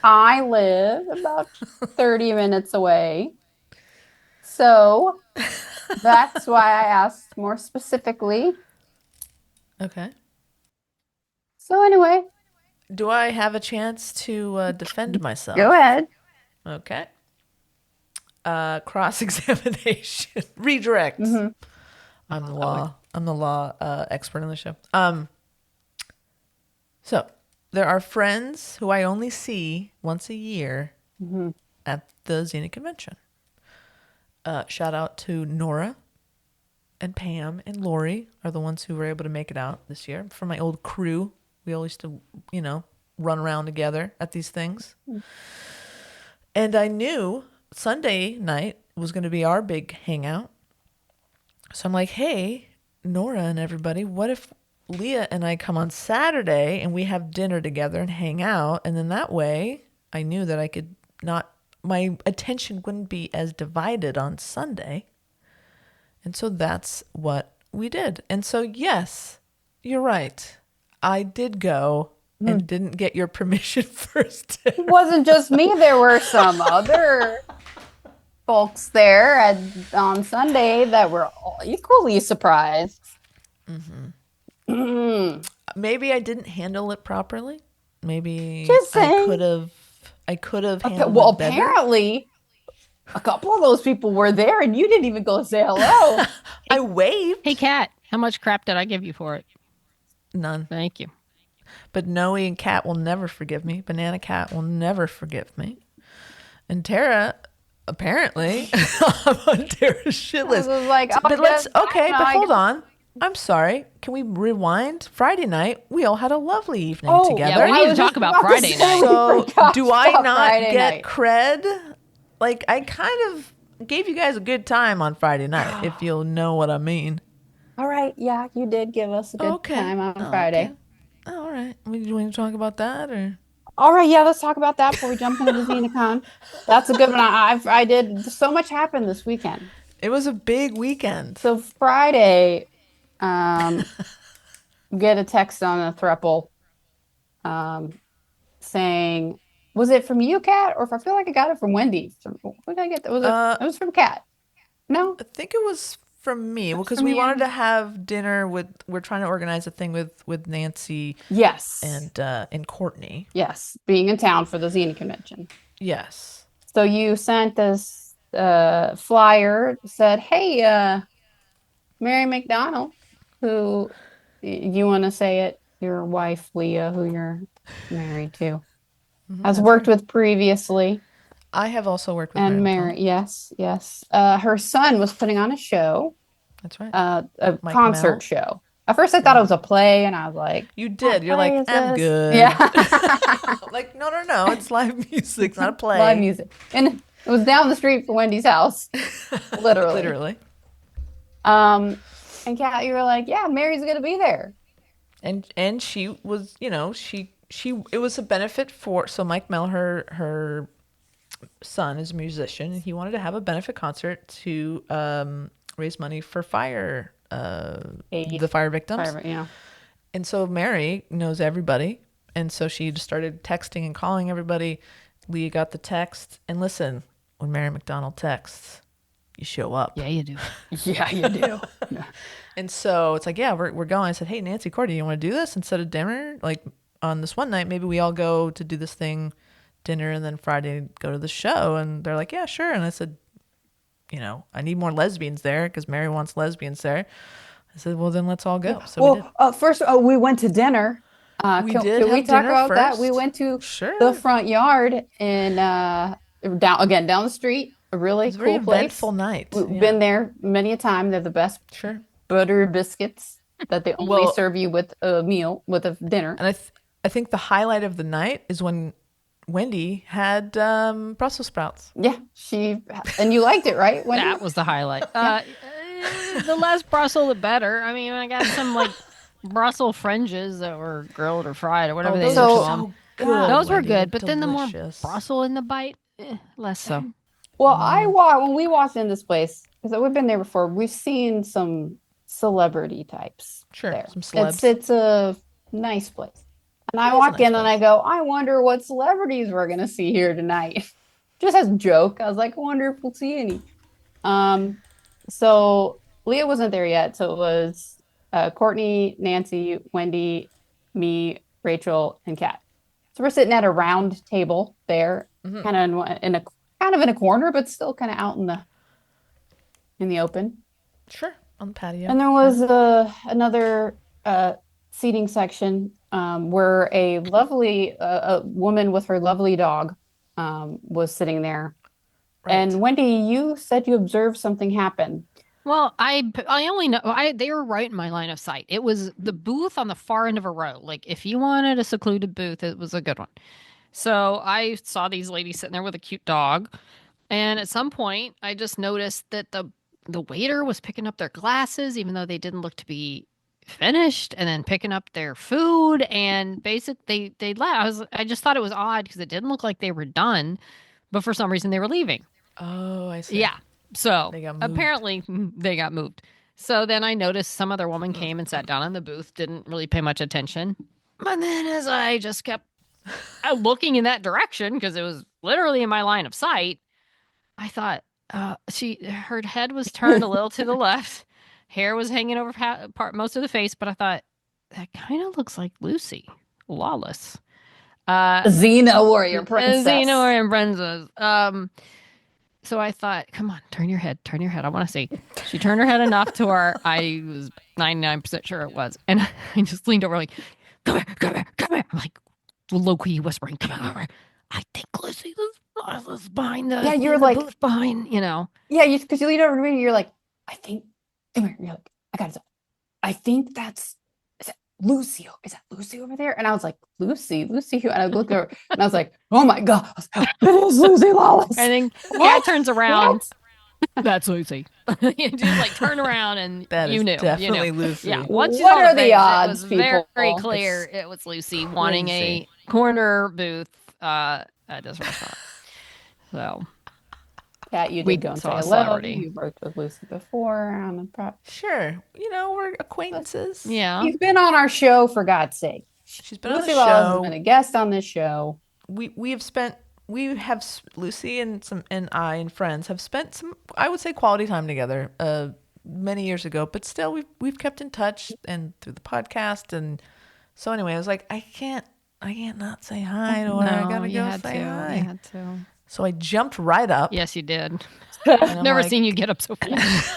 I live about 30 minutes away. So that's why I asked more specifically. Okay. So anyway, Do I have a chance to defend myself? go ahead. Okay. Cross-examination. Redirect. Mhm. I'm the law expert on the show. So there are friends who I only see once a year at the Xena Convention. Shout out to Nora and Pam and Lori are the ones who were able to make it out this year. From my old crew, we all used to, run around together at these things. And I knew Sunday night was going to be our big hangout. So I'm like, hey, Nora and everybody, what if Leah and I come on Saturday and we have dinner together and hang out? And then that way I knew that I could my attention wouldn't be as divided on Sunday. And so that's what we did. And so, yes, you're right. I did go and didn't get your permission first. It wasn't just me. There were some other folks there on Sunday that were all equally surprised. Maybe I didn't handle it properly. Maybe Just I saying. could have handled Well, it better. apparently, a couple of those people were there, and you didn't even go say hello. I waved. Hey, Kat, how much crap did I give you for it? None. Thank you. But Noe and Kat will never forgive me. Banana Cat will never forgive me. And Tara, apparently, I'm on Tara's shit I list. was like, oh, But let's, yes, okay, I but know, hold on. I'm sorry. Can we rewind? Friday night, we all had a lovely evening together. Yeah, we I need to was talk just about to Friday say night. we So, forgot do I about not Friday get night. cred? Like, I kind of gave you guys a good time on Friday night, if you'll know what I mean. All right, yeah, you did give us a good time on Friday. Okay. All right. Do you want to talk about that, or? All right, yeah, let's talk about that before we jump into the XenaCon. That's a good one. I did so much happened this weekend. It was a big weekend. So Friday, get a text on a throuple, saying, was it from you, Kat, or if I feel like I got it from Wendy? What did I get? It was from Kat. No, I think it was from me because from we you. wanted to have dinner we're trying to organize a thing with Nancy yes, and Courtney. yes, being in town for the Xena Convention. Yes. So you sent this flyer, said, hey, Mary McDonald, who you want to say it, your wife, Leah, who you're married to, has worked with previously. I have also worked with And Mary. Mary, yes. Her son was putting on a show, That's right. a Mike concert Mel. show. At first, I thought it was a play, and I was like, You did. You're play like, is I'm this?" good. Yeah. Like, no, it's live music, it's not a play. Live music. And it was down the street from Wendy's house, literally. Literally. And Kat, you were like, yeah, Mary's gonna be there. And she was, she it was a benefit so Mike Mel, her son, is a musician, and he wanted to have a benefit concert to raise money for the fire victims. Yeah. And so Mary knows everybody, and so she just started texting and calling everybody. Leah got the text, and listen, when Mary McDonald texts, you show up. Yeah, you do. Yeah, you do. And so it's like, yeah, we're going. I said, hey, Nancy, Courtney, you want to do this instead of dinner? Like on this one night, maybe we all go to do this thing, dinner, and then Friday go to the show. And they're like, yeah, sure. And I said, I need more lesbians there because Mary wants lesbians there. I said, well, then let's all go. So we did. First, we went to dinner. Can we talk about that? We went to the front yard and down the street. A really cool very place. Eventful night. We've been there many a time. They're the best butter biscuits that they only serve you with a meal, with a dinner. And I think the highlight of the night is when Wendy had Brussels sprouts. Yeah, and you liked it, right, Wendy? That was the highlight. The less Brussels, the better. I mean, I got some Brussels fringes that were grilled or fried or whatever they those do are to so them. good, Those were Wendy. good, They're but then the more delicious. Brussels in the bite, less so. Well, when we walked in this place, because we've been there before, we've seen some celebrity types. Sure, there. some celebs. It's a nice place. And I walk in and I go, I wonder what celebrities we're going to see here tonight. Just as a joke. I was like, I wonder if we'll see any. So Leah wasn't there yet. So it was Courtney, Nancy, Wendy, me, Rachel, and Kat. So we're sitting at a round table there, kind of in a corner, but still kind of out in the open. Sure, on the patio. And there was another seating section where a lovely a woman with her lovely dog was sitting there. Right. And Wendy, you said you observed something happen. Well, I only know they were right in my line of sight. It was the booth on the far end of a row. Like if you wanted a secluded booth, it was a good one. So I saw these ladies sitting there with a cute dog, and at some point, I just noticed that the waiter was picking up their glasses, even though they didn't look to be finished, and then picking up their food, and basically they left. I just thought it was odd because it didn't look like they were done, but for some reason they were leaving. Oh, I see. Yeah. So they got moved. Apparently they got moved. So then I noticed some other woman came and sat down in the booth, didn't really pay much attention. And then as I just kept looking in that direction, because it was literally in my line of sight, I thought, her head was turned a little to the left, hair was hanging over most of the face, but I thought that kind of looks like Lucy Lawless. Xena warrior princess. Xena warrior princess. So I thought, come on, turn your head. I want to see. She turned her head enough to where I was 99% sure it was. And I just leaned over like, come here. I'm like, low-key whispering, come over. I think Lucy was behind the, you're like, booth behind, you know. Yeah, because you lean over to me and you're like, I think, come here. You're like, I got it. I think is that Lucy? Is that Lucy over there? And I was like, Lucy who? And I looked over and I was like, oh my God, it is Lucy Lawless. And then Kat turns around. That's Lucy. You just like turn around and that you is knew. definitely Lucy. Yeah. Once you What saw are the the face, odds, it was very people? clear it was Lucy wanting a corner booth at this restaurant. So Kat, you we did go and say saw a hello. celebrity. You worked with Lucy before on the prep. Sure. We're acquaintances. yeah. She's been on our show, for God's sake. She's been Lucy on the Lawless show. has been a guest on this show. We have Lucy and I and friends have spent some, I would say, quality time together many years ago, but still we've kept in touch and through the podcast. And so anyway, I was like, I can't not say hi to her. I gotta go say hi. You had to. So I jumped right up. Yes, you did. and I've I'm never like- seen you get up so fast.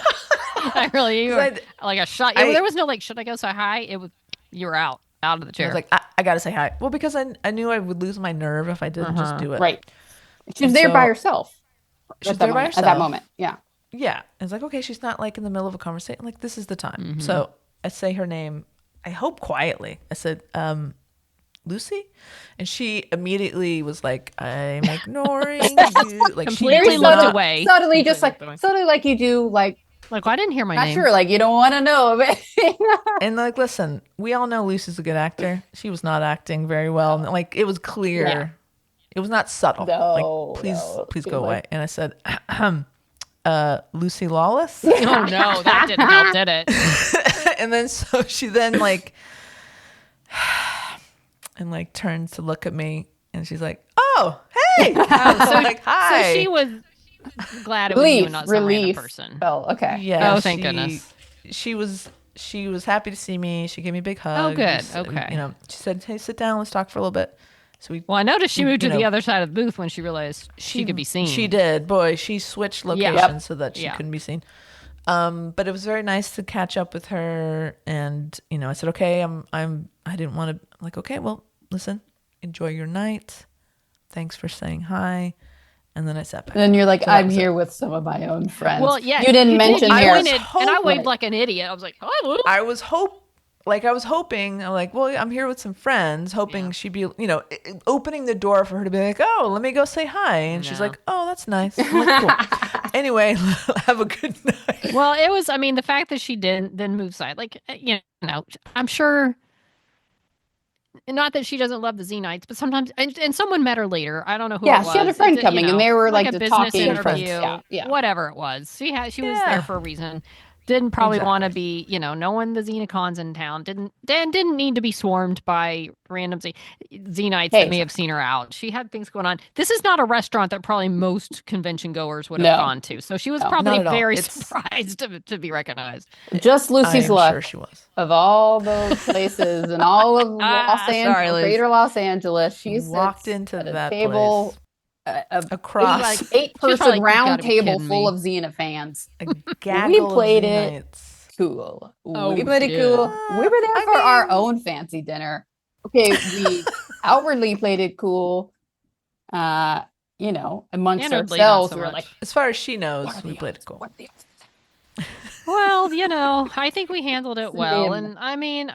I really, you were like a shot. There was no like, should I go say hi? It was, you were out of the I chair. was like, I gotta say hi. Well, because I knew I would lose my nerve if I didn't just do it. Right. She was And there so- by herself. She's there by At that herself. moment. Yeah. Yeah. I was like, okay, she's not like in the middle of a conversation. Like, this is the time. So I say her name, I hope quietly. I said, Lucy? And she immediately was like, I'm ignoring you. Like, Completely she did looked not- away. Subtly, just Completely like, looked away. subtly like you do, like, Like, well, I didn't hear my not name. sure, like you don't want to know of it. And like, listen, we all know Lucy's a good actor. She was not acting very well. And like, it was clear. Yeah. It was not subtle. No, like, please she go was away. like- And I said, Lucy Lawless? Oh no, that didn't help, did it? And then so she then like and like turns to look at me and she's like, oh, hey. I'm like, hi. So she was glad it was you and not some random relief. person. Oh, okay. Yeah. Oh, thank goodness. She was happy to see me. She gave me a big hug. good. And, Okay. she said, hey, sit down, let's talk for a little bit. So we Well, I noticed she moved to you the know, other side of the booth when she realized she could be seen. She did. Boy, she switched locations Yep. so that she Yeah. couldn't be seen. But it was very nice to catch up with her. And, I said, okay, I didn't want to, like, okay, well, listen, enjoy your night. Thanks for saying hi. And then I sat back. And then you're like, So that I'm was here it. with some of my own friends. Well, yeah, you didn't mention you here. pointed, and I waved Right. like an idiot. I was like, oh, I was hoping, I'm like, well, I'm here with some friends, hoping she'd be, opening the door for her to be like, oh, let me go say hi. And she's No. like, oh, that's nice. I'm like, cool. Anyway, have a good night. Well, it was. I mean, the fact that she didn't then move side, like I'm sure. Not that she doesn't love the Xenites, but sometimes, and someone met her later. I don't know who. Yeah, it was. she had a friend It's coming, and they were, like, a the business talking interview, friends. Yeah. whatever it was. She was Yeah. there for a reason. Didn't probably Exactly. want to be, knowing the Xenacons in town. Didn't need to be swarmed by random Xenites that may have seen her out. She had things going on. This is not a restaurant that probably most convention goers would have No. gone to. So she was No. probably Not at all. very It's- surprised to be recognized. Just Lucy's I'm luck sure she was. of all those places and all of Los Sorry, Angeles, Liz. greater Los Angeles. She Walked sits into at a that table, Across eight She's person probably like, "You round gotta be table kidding full me." of Xena fans. a gaggle played of it. Xenites. Cool. Oh, we played it yeah. cool. We were there I for our mean- own fancy dinner. Okay, we outwardly played it cool. Amongst Inwardly, not ourselves, so we were much. like, As far as she knows, what are we the played odds? it cool. What are the odds? Well, I think we handled it well, Same. and I mean,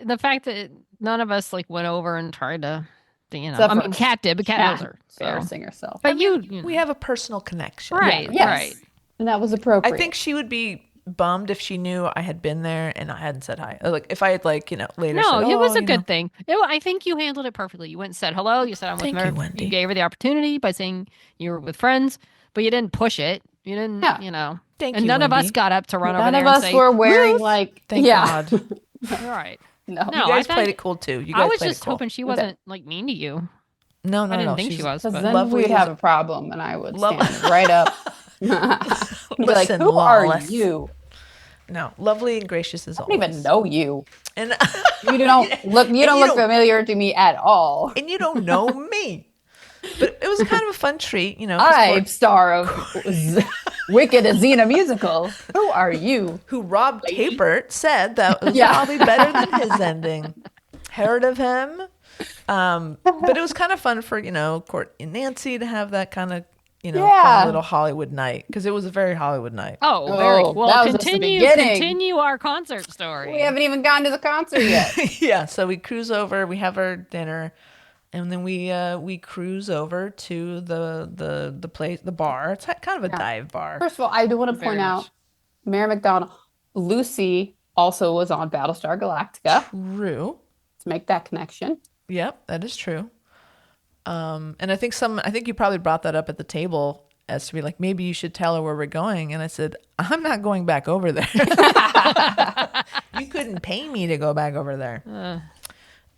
the fact that none of us like went over and tried to, Except I for mean, Kat did, but Kat knows her. So. Embarrassing herself. But you We have a personal connection. right, Yes. right. And that was appropriate. I think she would be bummed if she knew I had been there and I hadn't said hi. Like if I had later No, said, it was "Oh, a you good know." thing. I think you handled it perfectly. You went and said hello. You said I'm Thank with you, her. Wendy. You gave her the opportunity by saying you were with friends, but you didn't push it. You didn't, Thank and you, none of us Wendy. got up to run over None there of and us say, were wearing "Ruth." like, Thank yeah. God. All right. No. No, You guys I played thought- it cool too. You I guys was played just it cool. hoping she wasn't like mean to you. No. I didn't think she was. Because But then Lovely we'd is- have a problem, and I would Lov- stand right up. Be like, Listen, who are Lawless. you? No, lovely and gracious as I always. don't even know you. And You don't look. You don't look familiar to me at all. and you don't know me. But it was kind of a fun treat, 'cause I'm star of Wicked a Xena musical. Who are you? who Rob Tapert said that was Yeah. probably better than his ending. Heard of him. But it was kind of fun for, Court and Nancy to have that kind of, Yeah. fun little Hollywood night. Because it was a very Hollywood night. oh, very Oh, well. that was just the beginning. Continue our concert story. We haven't even gotten to the concert yet. Yeah, so we cruise over, we have our dinner, and then we cruise over to the place, the bar. It's kind of a dive bar. First of all, I do want to Very point much. out Mary McDonald, Lucy also was on Battlestar Galactica. True. Let's make that connection. Yep, that is true. And I think you probably brought that up at the table as to be like, maybe you should tell her where we're going. And I said, I'm not going back over there. You couldn't pay me to go back over there.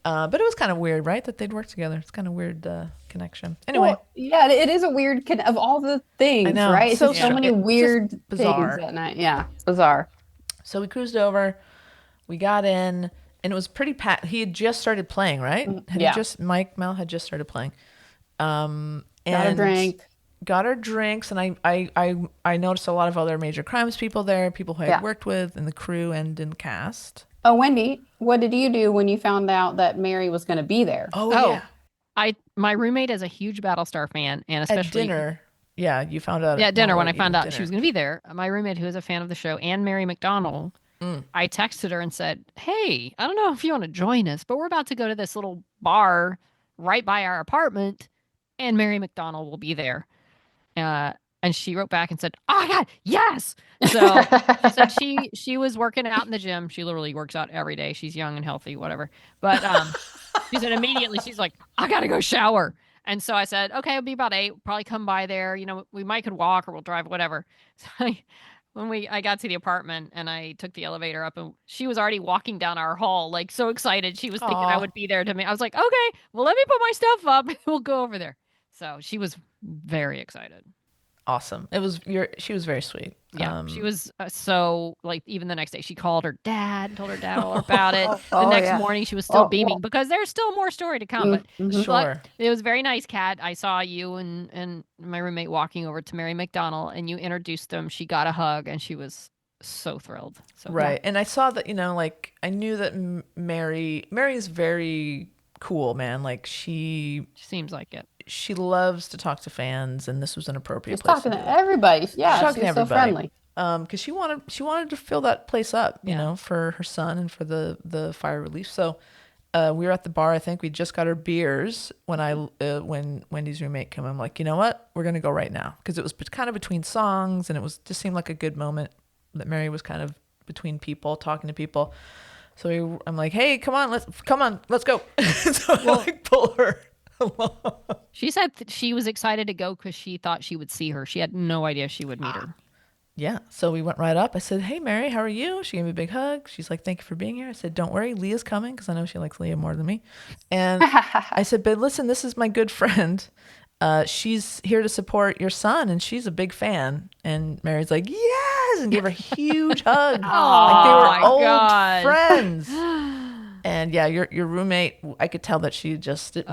But it was kind of weird, right? That they'd work together. It's kind of weird connection. Anyway, Well, yeah, it is a weird of all the things, know. right? It's So just so yeah. many It's just weird bizarre. things at night. Yeah, it's bizarre. so we cruised over, we got in, and it was pretty packed. He had just started playing, right? Yeah. Mike Mel had just started playing. And Got a drink. got our drinks, and I noticed a lot of other major crimes people there, people who I had worked with in the crew and in the cast. Oh, Wendy, what did you do when you found out that Mary was going to be there? Oh, Oh, yeah. My roommate is a huge Battlestar fan, and especially At dinner. Yeah, you found out. Yeah, at dinner when I eating found out dinner. she was going to be there. My roommate, who is a fan of the show, and Mary McDonald, I texted her and said, "Hey, I don't know if you want to join us, but we're about to go to this little bar right by our apartment, and Mary McDonald will be there." And she wrote back and said, "Oh my God, yes!" So she said she was working out in the gym. She literally works out every day. She's young and healthy, whatever. But she said immediately, she's like, "I gotta go shower." And so I said, "Okay, it'll be about 8. We'll probably come by there. We might could walk or we'll drive, whatever." So I got to the apartment and I took the elevator up, and she was already walking down our hall, like so excited. She was thinking I Aw. would be there to me. I was like, "Okay, well, let me put my stuff up. We'll go over there." So she was very excited. Awesome. She was very sweet. Yeah, she was so like even the next day she called her dad and told her dad all about it. The next morning she was still beaming because there's still more story to come. But Sure. it was very nice, Kat. I saw you and my roommate walking over to Mary McDonald, and you introduced them. She got a hug, and she was so thrilled. So Right. And I saw that, like I knew that Mary is very cool, man. Like she seems like it. loves to talk to fans, and this was an appropriate She's place talking to to do it. everybody. Yeah, She's she's talking to so everybody. friendly. Because she wanted to fill that place up, you know, for her son and for the fire relief. So we were at the bar. I think we just got our beers when Wendy's roommate came. I'm like, you know what, we're gonna go right now, because it was kind of between songs, and it was just seemed like a good moment that Mary was kind of between people, talking to people. So I'm like, hey, come on, let's go. So I like pull her along. She said she was excited to go because she thought she would see her. She had no idea she would meet her. Yeah. So we went right up. I said, hey, Mary, how are you? She gave me a big hug. She's like, thank you for being here. I said, don't worry, Leah's coming, because I know she likes Leah more than me. And I said, but listen, this is my good friend. She's here to support your son, and she's a big fan. And Mary's like, yes, and gave her a huge hug. Like they were my old God. friends. And yeah, your roommate, I could tell that she just it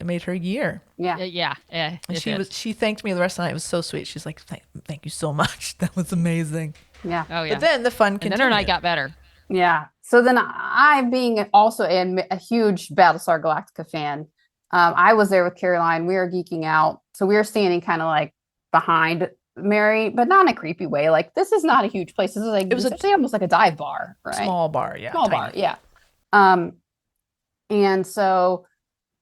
made her year. Yeah. Yeah. And she thanked me the rest of the night. It was so sweet. She's like, thank you so much. That was amazing. Yeah. Oh yeah. But then the fun and continued. then her night got better. Yeah. So then I, being also a huge Battlestar Galactica fan, I was there with Caroline. We were geeking out. So we were standing kind of like behind Mary, but not in a creepy way. Like, this is not a huge place. This is like, it was essentially almost like a dive bar, right? Small bar, yeah. Small tiny. bar, yeah. And so,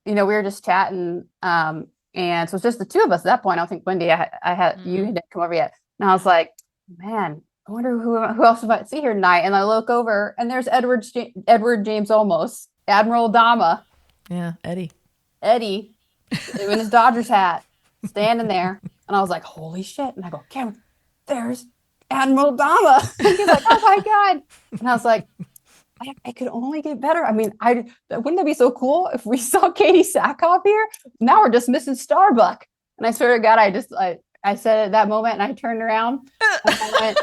we were just chatting. And so it's just the two of us at that point. I don't think Wendy, you hadn't come over yet. And I was like, man, I wonder who else we might see here tonight. And I look over, and there's Edward James Olmos, Admiral Adama. Yeah, Eddie in his Dodgers hat, standing there. And I was like, holy shit. And I go, Cameron, there's Admiral Adama. And he's like, oh my God. And I was like, it could only get better. I mean, wouldn't that be so cool if we saw Katie Sackhoff here? Now we're just missing Starbuck. And I swear to God, I said at that moment, and I turned around and I went,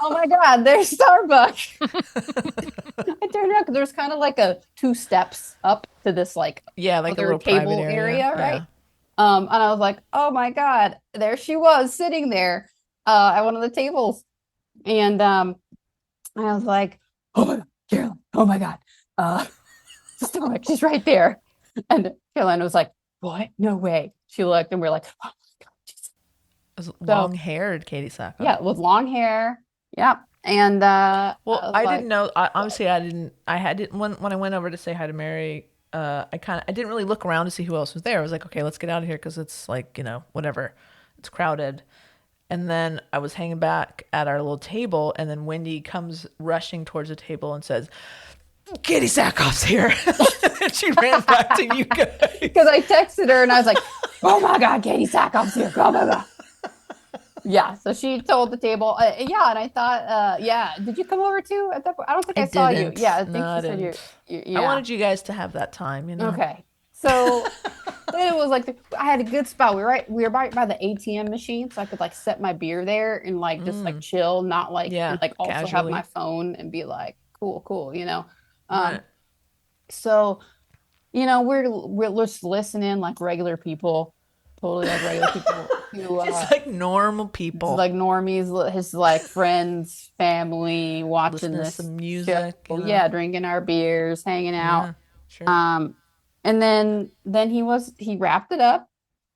oh my God, there's Starbuck. I turned around because there's kind of like 2 steps up to this like like a little table private area, right? And I was like, oh my God, there she was sitting there at one of the tables. And I was like, oh my God, Caroline, oh my God, Starbuck, she's right there. And Caroline was like, what? No way. She looked and we're like, oh my God. It was long-haired Katie Sackhoff. Yeah, with long hair. Yeah. And I didn't know. Honestly, I didn't. When I went over to say hi to Mary. I didn't really look around to see who else was there. I was like, okay, let's get out of here because it's like whatever, it's crowded. And then I was hanging back at our little table, and then Wendy comes rushing towards the table and says, Katie Sackhoff's here. And she ran back to you guys because I texted her and I was like, oh my God, Katie Sackhoff's here. Oh my God. Yeah, so she told the table. And I thought, did you come over too at that point? I don't think I saw you. Yeah, I think she said you. I wanted you guys to have that time, Okay, so then it was like I had a good spot. We were right by the ATM machine, so I could like set my beer there and like just like chill, not like also casually have my phone and be like cool, Right. So we're just listening like regular people. Totally like regular people who just like normal people, like normies, his like friends, family, watching listening this to some music, show. Drinking our beers, hanging out. Sure. And then he wrapped it up.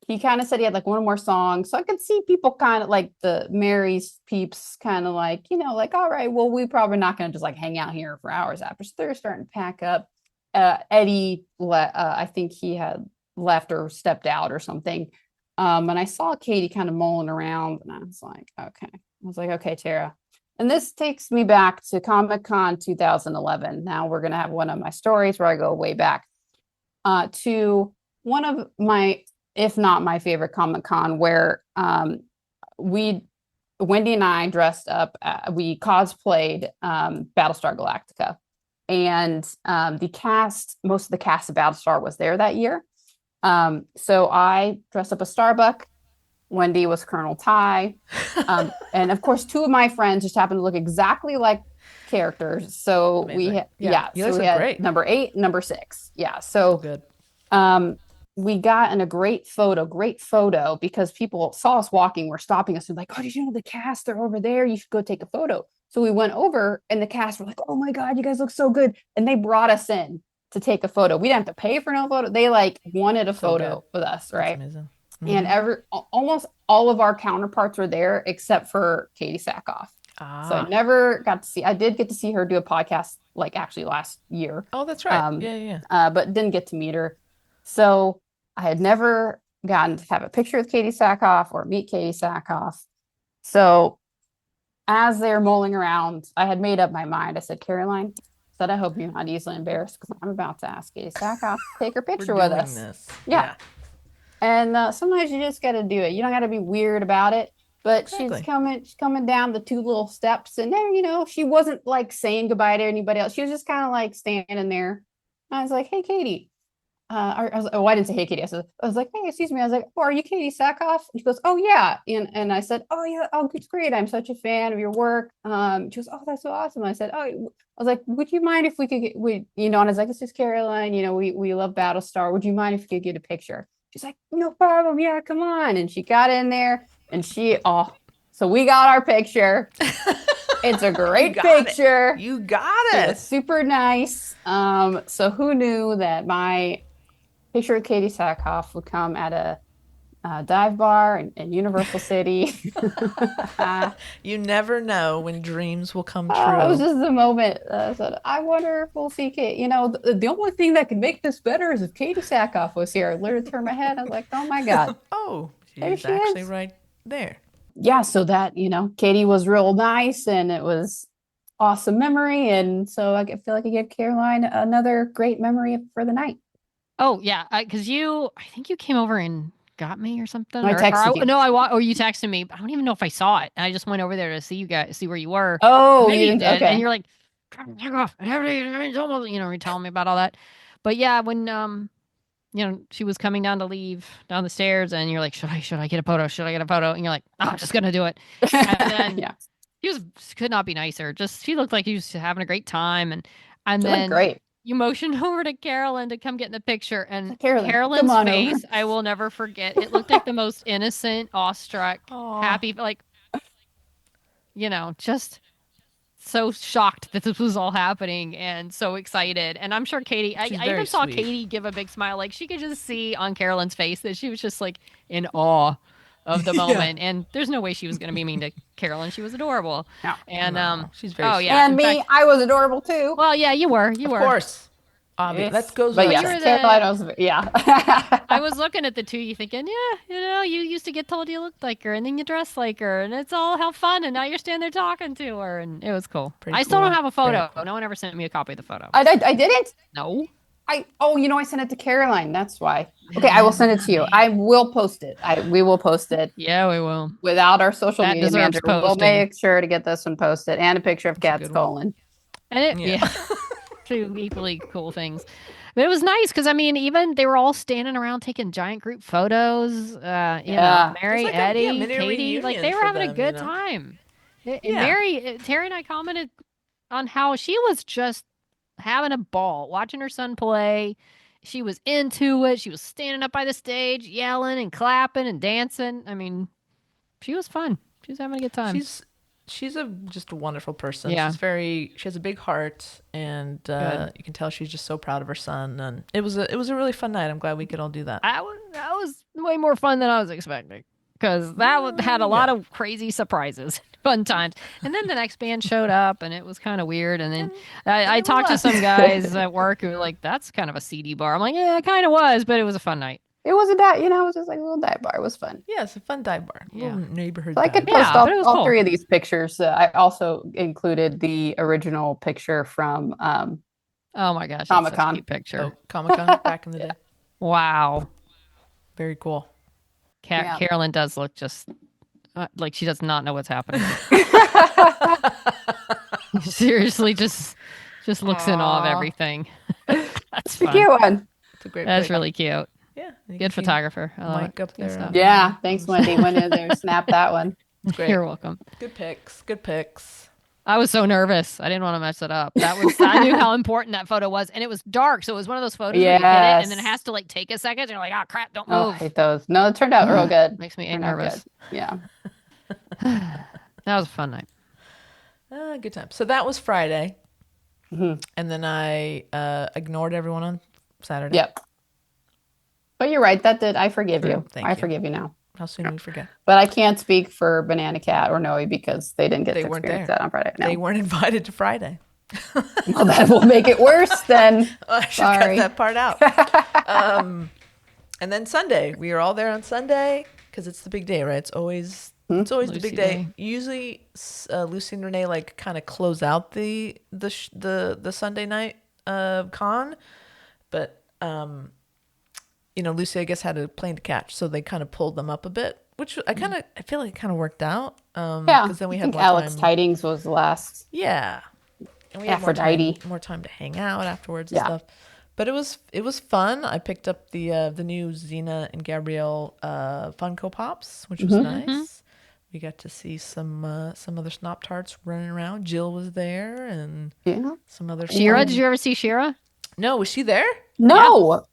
He kind of said he had like one more song, so I could see people kind of like the Mary's peeps, kind of like like, all right, well, we probably not going to just like hang out here for hours after. So they're starting to pack up. Eddie, I think he had left or stepped out or something. And I saw Katie kind of mulling around, and I was like, okay, Tara. And this takes me back to Comic-Con 2011. Now we're going to have one of my stories where I go way back to one of my, if not my favorite Comic-Con, where Wendy and I dressed up, we cosplayed Battlestar Galactica. And most of the cast of Battlestar was there that year. So I dressed up as Starbuck. Wendy was Colonel Ty. And of course, 2 of my friends just happened to look exactly like characters. So amazing. we had great. number 8, number 6. Yeah. So good. We got in a great photo because people saw us walking, were stopping us and like, oh, did you know the cast? They're over there. You should go take a photo. So we went over and the cast were like, oh my God, you guys look so good. And they brought us in to take a photo. We didn't have to pay for no photo. They like wanted a photo with us, right? That's amazing. And almost all of our counterparts were there except for Katie Sackhoff. So I never got to see. I did get to see her do a podcast like actually last year. Oh, that's right. But didn't get to meet her. So I had never gotten to have a picture with Katie Sackhoff or meet Katie Sackhoff. So as they're mulling around, I had made up my mind. I said, Caroline, I hope you're not easily embarrassed because I'm about to ask Katie Sackhoff to take her picture with us. This. Yeah. And sometimes you just got to do it. You don't got to be weird about it. But exactly. she's coming down the 2 little steps, and there, she wasn't like saying goodbye to anybody else. She was just kind of like standing there. I was like, hey, Katie. I didn't say hey, Katie. I was like, hey, excuse me. I was like, oh, are you Katie Sackhoff? And she goes, oh yeah. And I said, oh yeah, oh, it's great. I'm such a fan of your work. She goes, oh, that's so awesome. I said, I was like, would you mind if we could and I was like, this is Caroline. We love Battlestar. Would you mind if we could get a picture? She's like, no problem. Yeah, come on. And she got in there, and so we got our picture. It's a great picture. You got it. It's super nice. So who knew that my picture of Katie Sackhoff would come at a dive bar in Universal City. You never know when dreams will come true. It was just a moment. I said, I wonder if we'll see Kate. The only thing that could make this better is if Katie Sackhoff was here. I literally turned my head. I was like, oh my God. Oh, she's actually right there. Yeah, so that, Katie was real nice, and it was awesome memory. And so I feel like I gave Caroline another great memory for the night. Oh, yeah, because I think you came over and got me or something. I texted you. No, you texted me. I don't even know if I saw it. I just went over there to see you guys, see where you were. Oh, maybe you did. Okay. And you're like, Take off. You're telling me about all that. But yeah, when she was coming down to leave down the stairs, and you're like, should I get a photo? Should I get a photo? And you're like, oh, I'm just gonna do it. And then Yeah, could not be nicer. She looked like she was having a great time, and she looked then great. you motioned over to Carolyn to come get in the picture, and Carolyn, come Carolyn's on over. face, I will never forget. It looked like the most innocent, awestruck, Aw. happy, like, just so shocked that this was all happening and so excited. And I'm sure Katie, I She's even very saw sweet. Katie give a big smile. Like, she could just see on Carolyn's face that she was just like in awe of the Yeah. moment. And there's no way she was going to be mean to Carolyn. She was adorable. No. And No, she's very oh sweet. yeah, And in me, fact- I was adorable too. well, yeah, you were. Of course. Yes. That goes But without yes, you were saying. the- Carolyn was, yeah. I was looking at the two, you thinking, yeah, you used to get told you looked like her, and then you dressed like her, and it's all how fun, and now you're standing there talking to her, and it was cool. Pretty I still don't cool. have a Very photo. cool. No one ever sent me a copy of the photo. I didn't. No. I sent it to Caroline. That's why. Okay, I will send it to you. I will post it. We will post it Yeah, we will. without our social That media deserves manager. We'll posting. make sure to get this one posted and a picture of That's a Kat's good one. colon. And it, Yeah. yeah. Two equally cool things. But it was nice because, I mean, even they were all standing around taking giant group photos. Yeah. Mary, It's like a Eddie, mini Katie, like reunion they were for having a them, good time. And Yeah. Mary, Terry and I commented on how she was just having a ball watching her son play. She was into it. She was standing up by the stage, yelling and clapping and dancing. I mean, she was fun. She was having a good time. She's just a wonderful person. Yeah. She has a big heart, and you can tell she's just so proud of her son. And it was a really fun night. I'm glad we could all do that. That was way more fun than I was expecting, because that had a lot of crazy surprises, fun times. And then the next band showed up, and it was kind of weird. And then I talked to some guys at work who were like, "That's kind of a seedy bar." I'm like, "Yeah, it kind of was, but it was a fun night." It was a dive, it was just like a little dive bar. It was fun. Yeah, it's a fun dive bar. Yeah. Little neighborhood So I could dive post Yeah, but it was all cool. three of these pictures. I also included the original picture from Oh my gosh, that's such a Comic-Con. cute picture. Oh, Comic-Con back in the day. Wow, Very cool. Yeah. Carolyn does look just like she does not know what's happening. Seriously, just looks in awe of Aw. everything. That's the fun. cute one. It's a great That's pic. really cute. Yeah. you can Good see photographer. I love Mike it. up Good there. stuff. Yeah, thanks, Wendy. When did they snap that one? It's great. You're welcome. Good pics. Good pics. I was so nervous. I didn't want to mess it up. I knew how important that photo was, and it was dark, so it was one of those photos where you hit it, and then it Yes. has to like take a second. And you're like, "Oh crap, don't Oh, I move." hate those. No, it turned out real good. Makes me Turned out nervous. good. Yeah. That was a fun night. Good time. So that was Friday. Mhm. And then I ignored everyone on Saturday. Yep. But you're right. I forgive True. you. Thank I you. forgive you now. How soon do we forget? But I can't speak for Banana Cat or Noe because they didn't get They to weren't experience there. that on Friday. No. They weren't invited to Friday. Well, that will make it worse then. I should cut Sorry. that part out. And then Sunday, we were all there on Sunday because it's the big day, right? It's always the Lucy big day. Day. Usually, Lucy and Renee like kind of close out the Sunday night con, but Lucy I guess had a plane to catch, so they kind of pulled them up a bit, which I feel like it kind of worked out. Yeah. because then we I had think more Alex time. Tidings was the last. Yeah. And we had Aphrodite. more time to hang out afterwards Yeah. and stuff. But it was fun. I picked up the new Xena and Gabrielle Funko Pops, which was nice. We got to see some other Snop Tarts running around. Jill was there and Yeah. some other Shira, fun- did you ever see Shira? No, was she there? No.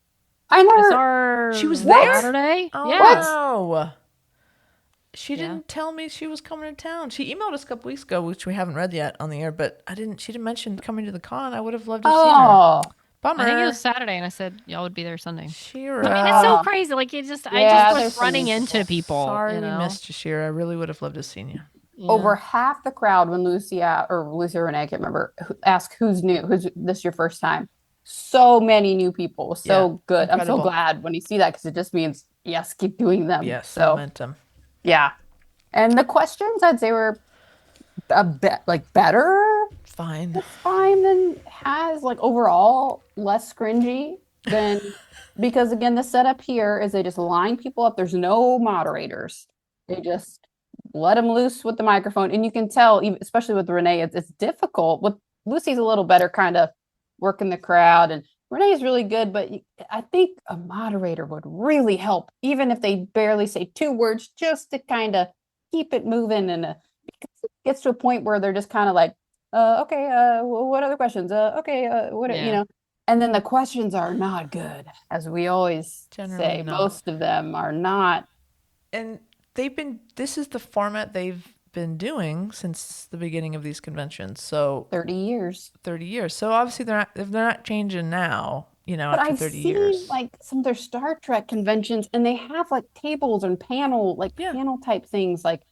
I I never. saw her She was there? Saturday. Oh, Yeah. wow. She Yeah. didn't tell me she was coming to town. She emailed us a couple weeks ago, which we haven't read yet on the air, but she didn't mention coming to the con. I would have loved to have seen her. Oh. Bummer. I think it was Saturday, and I said y'all would be there Sunday. Shira. I mean, it's so crazy. Like I Yeah, just there's was some- running into people. Sorry you know? we missed you, Shira. I really would have loved to have seen you. Yeah. Over half the crowd when Lucy or Renee, I can't remember, asked who's new, who's this your first time. So many new people. So Yeah, good. I'm so incredible. glad when you see that because it just means yes, keep doing them. Yes, So momentum. yeah. And the questions I'd say were a bit like better Fine. this time than has like overall less cringy than because again the setup here is they just line people up. There's no moderators. They just let them loose with the microphone, and you can tell, especially with Renee, it's difficult with Lucy's a little better kind of working the crowd, and Renee's really good, but I think a moderator would really help, even if they barely say 2 words, just to kind of keep it moving. And because it gets to a point where they're just kind of like, okay, what other questions? Okay, what Yeah. and then the questions are not good, as we always Generally say. not. Most of them are not. And this is the format they've been doing since the beginning of these conventions. So 30 years. 30 years. So obviously if they're not changing now, But after I've 30 seen years. like some of their Star Trek conventions, and they have like tables and panel type things. Like,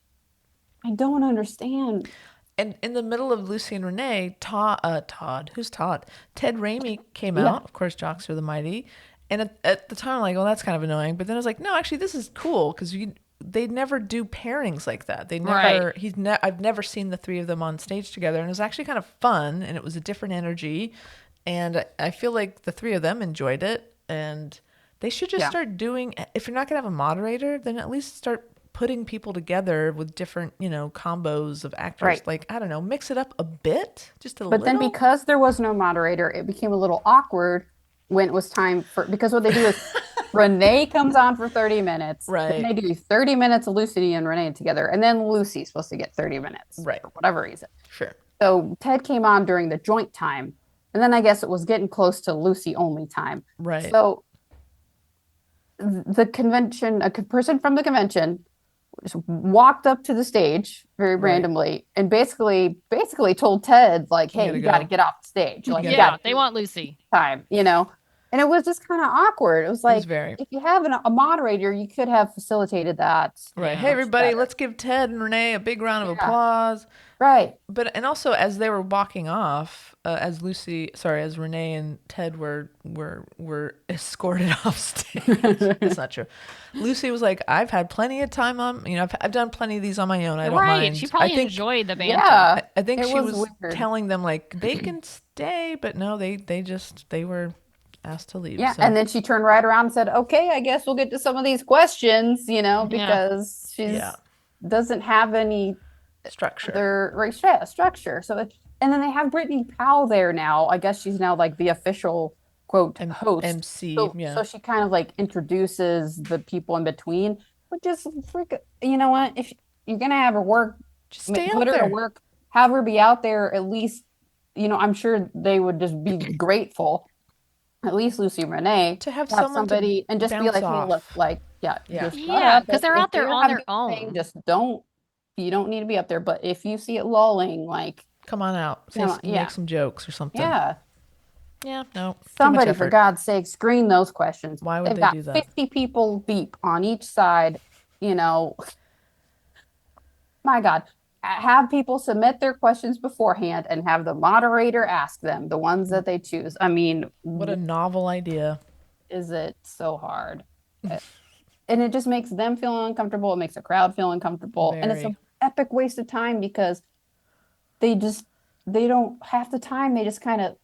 I don't understand. And in the middle of Lucy and Renee, Todd, who's Todd? Ted Raimi came Yeah. out, of course, Jocks are the Mighty. And at the time, I'm like, well, that's kind of annoying. But then I was like, no, actually, this is cool because they never do pairings like that. They never, I've never seen the 3 of them on stage together. And it was actually kind of fun, and it was a different energy. And I feel like the 3 of them enjoyed it. And they should just start doing, if you're not going to have a moderator, then at least start putting people together with different, combos of actors. Right. Like, I don't know, mix it up a bit, just a But little. then because there was no moderator, it became a little awkward when it was time because what they do is Renee comes on for 30 minutes. Right. Then they do 30 minutes of Lucy and Renee together. And then Lucy's supposed to get 30 minutes. Right. For whatever reason. Sure. So Ted came on during the joint time. And then I guess it was getting close to Lucy only time. Right. So the convention, a person from the convention just walked up to the stage very randomly and basically told Ted, like, hey, you got to get off the stage. Like, Yeah, they want Lucy. time, And it was just kind of awkward. It was like, very. if you have a moderator, you could have facilitated that. Right. Yeah. Hey, everybody, let's give Ted and Renee a big round of applause. Right. And also, as they were walking off, as Renee and Ted were escorted off stage. That's not true. Lucy was like, "I've had plenty of time on. I've done plenty of these on my own. I don't mind." She probably enjoyed the banter. Yeah. I think she was weird. telling them like they can stay, but no, they were asked to leave. Yeah. So. And then she turned right around and said, okay, I guess we'll get to some of these questions, because she doesn't have any structure. Structure. So, and then they have Brittany Powell there now. I guess she's now like the official quote host. MC. So she kind of like introduces the people in between, which is you know what? If you're going to have her work, just stay put out her there. to work, have her be out there at least, I'm sure they would just be grateful. At least Lucy and Renee to have somebody and just be like, off. hey, look, like, because they're out there on their own. Just you don't need to be up there. But if you see it lulling, like, come on out, make some jokes or something. Yeah. Yeah, no. Somebody, for God's sake, screen those questions. Why would They've they got do that? 50 people beep on each side, My God. Have people submit their questions beforehand and have the moderator ask them, the ones that they choose. I mean, what a novel idea. Is it so hard? And it just makes them feel uncomfortable. It makes the crowd feel uncomfortable. And it's an epic waste of time because they don't half the time. They just kind of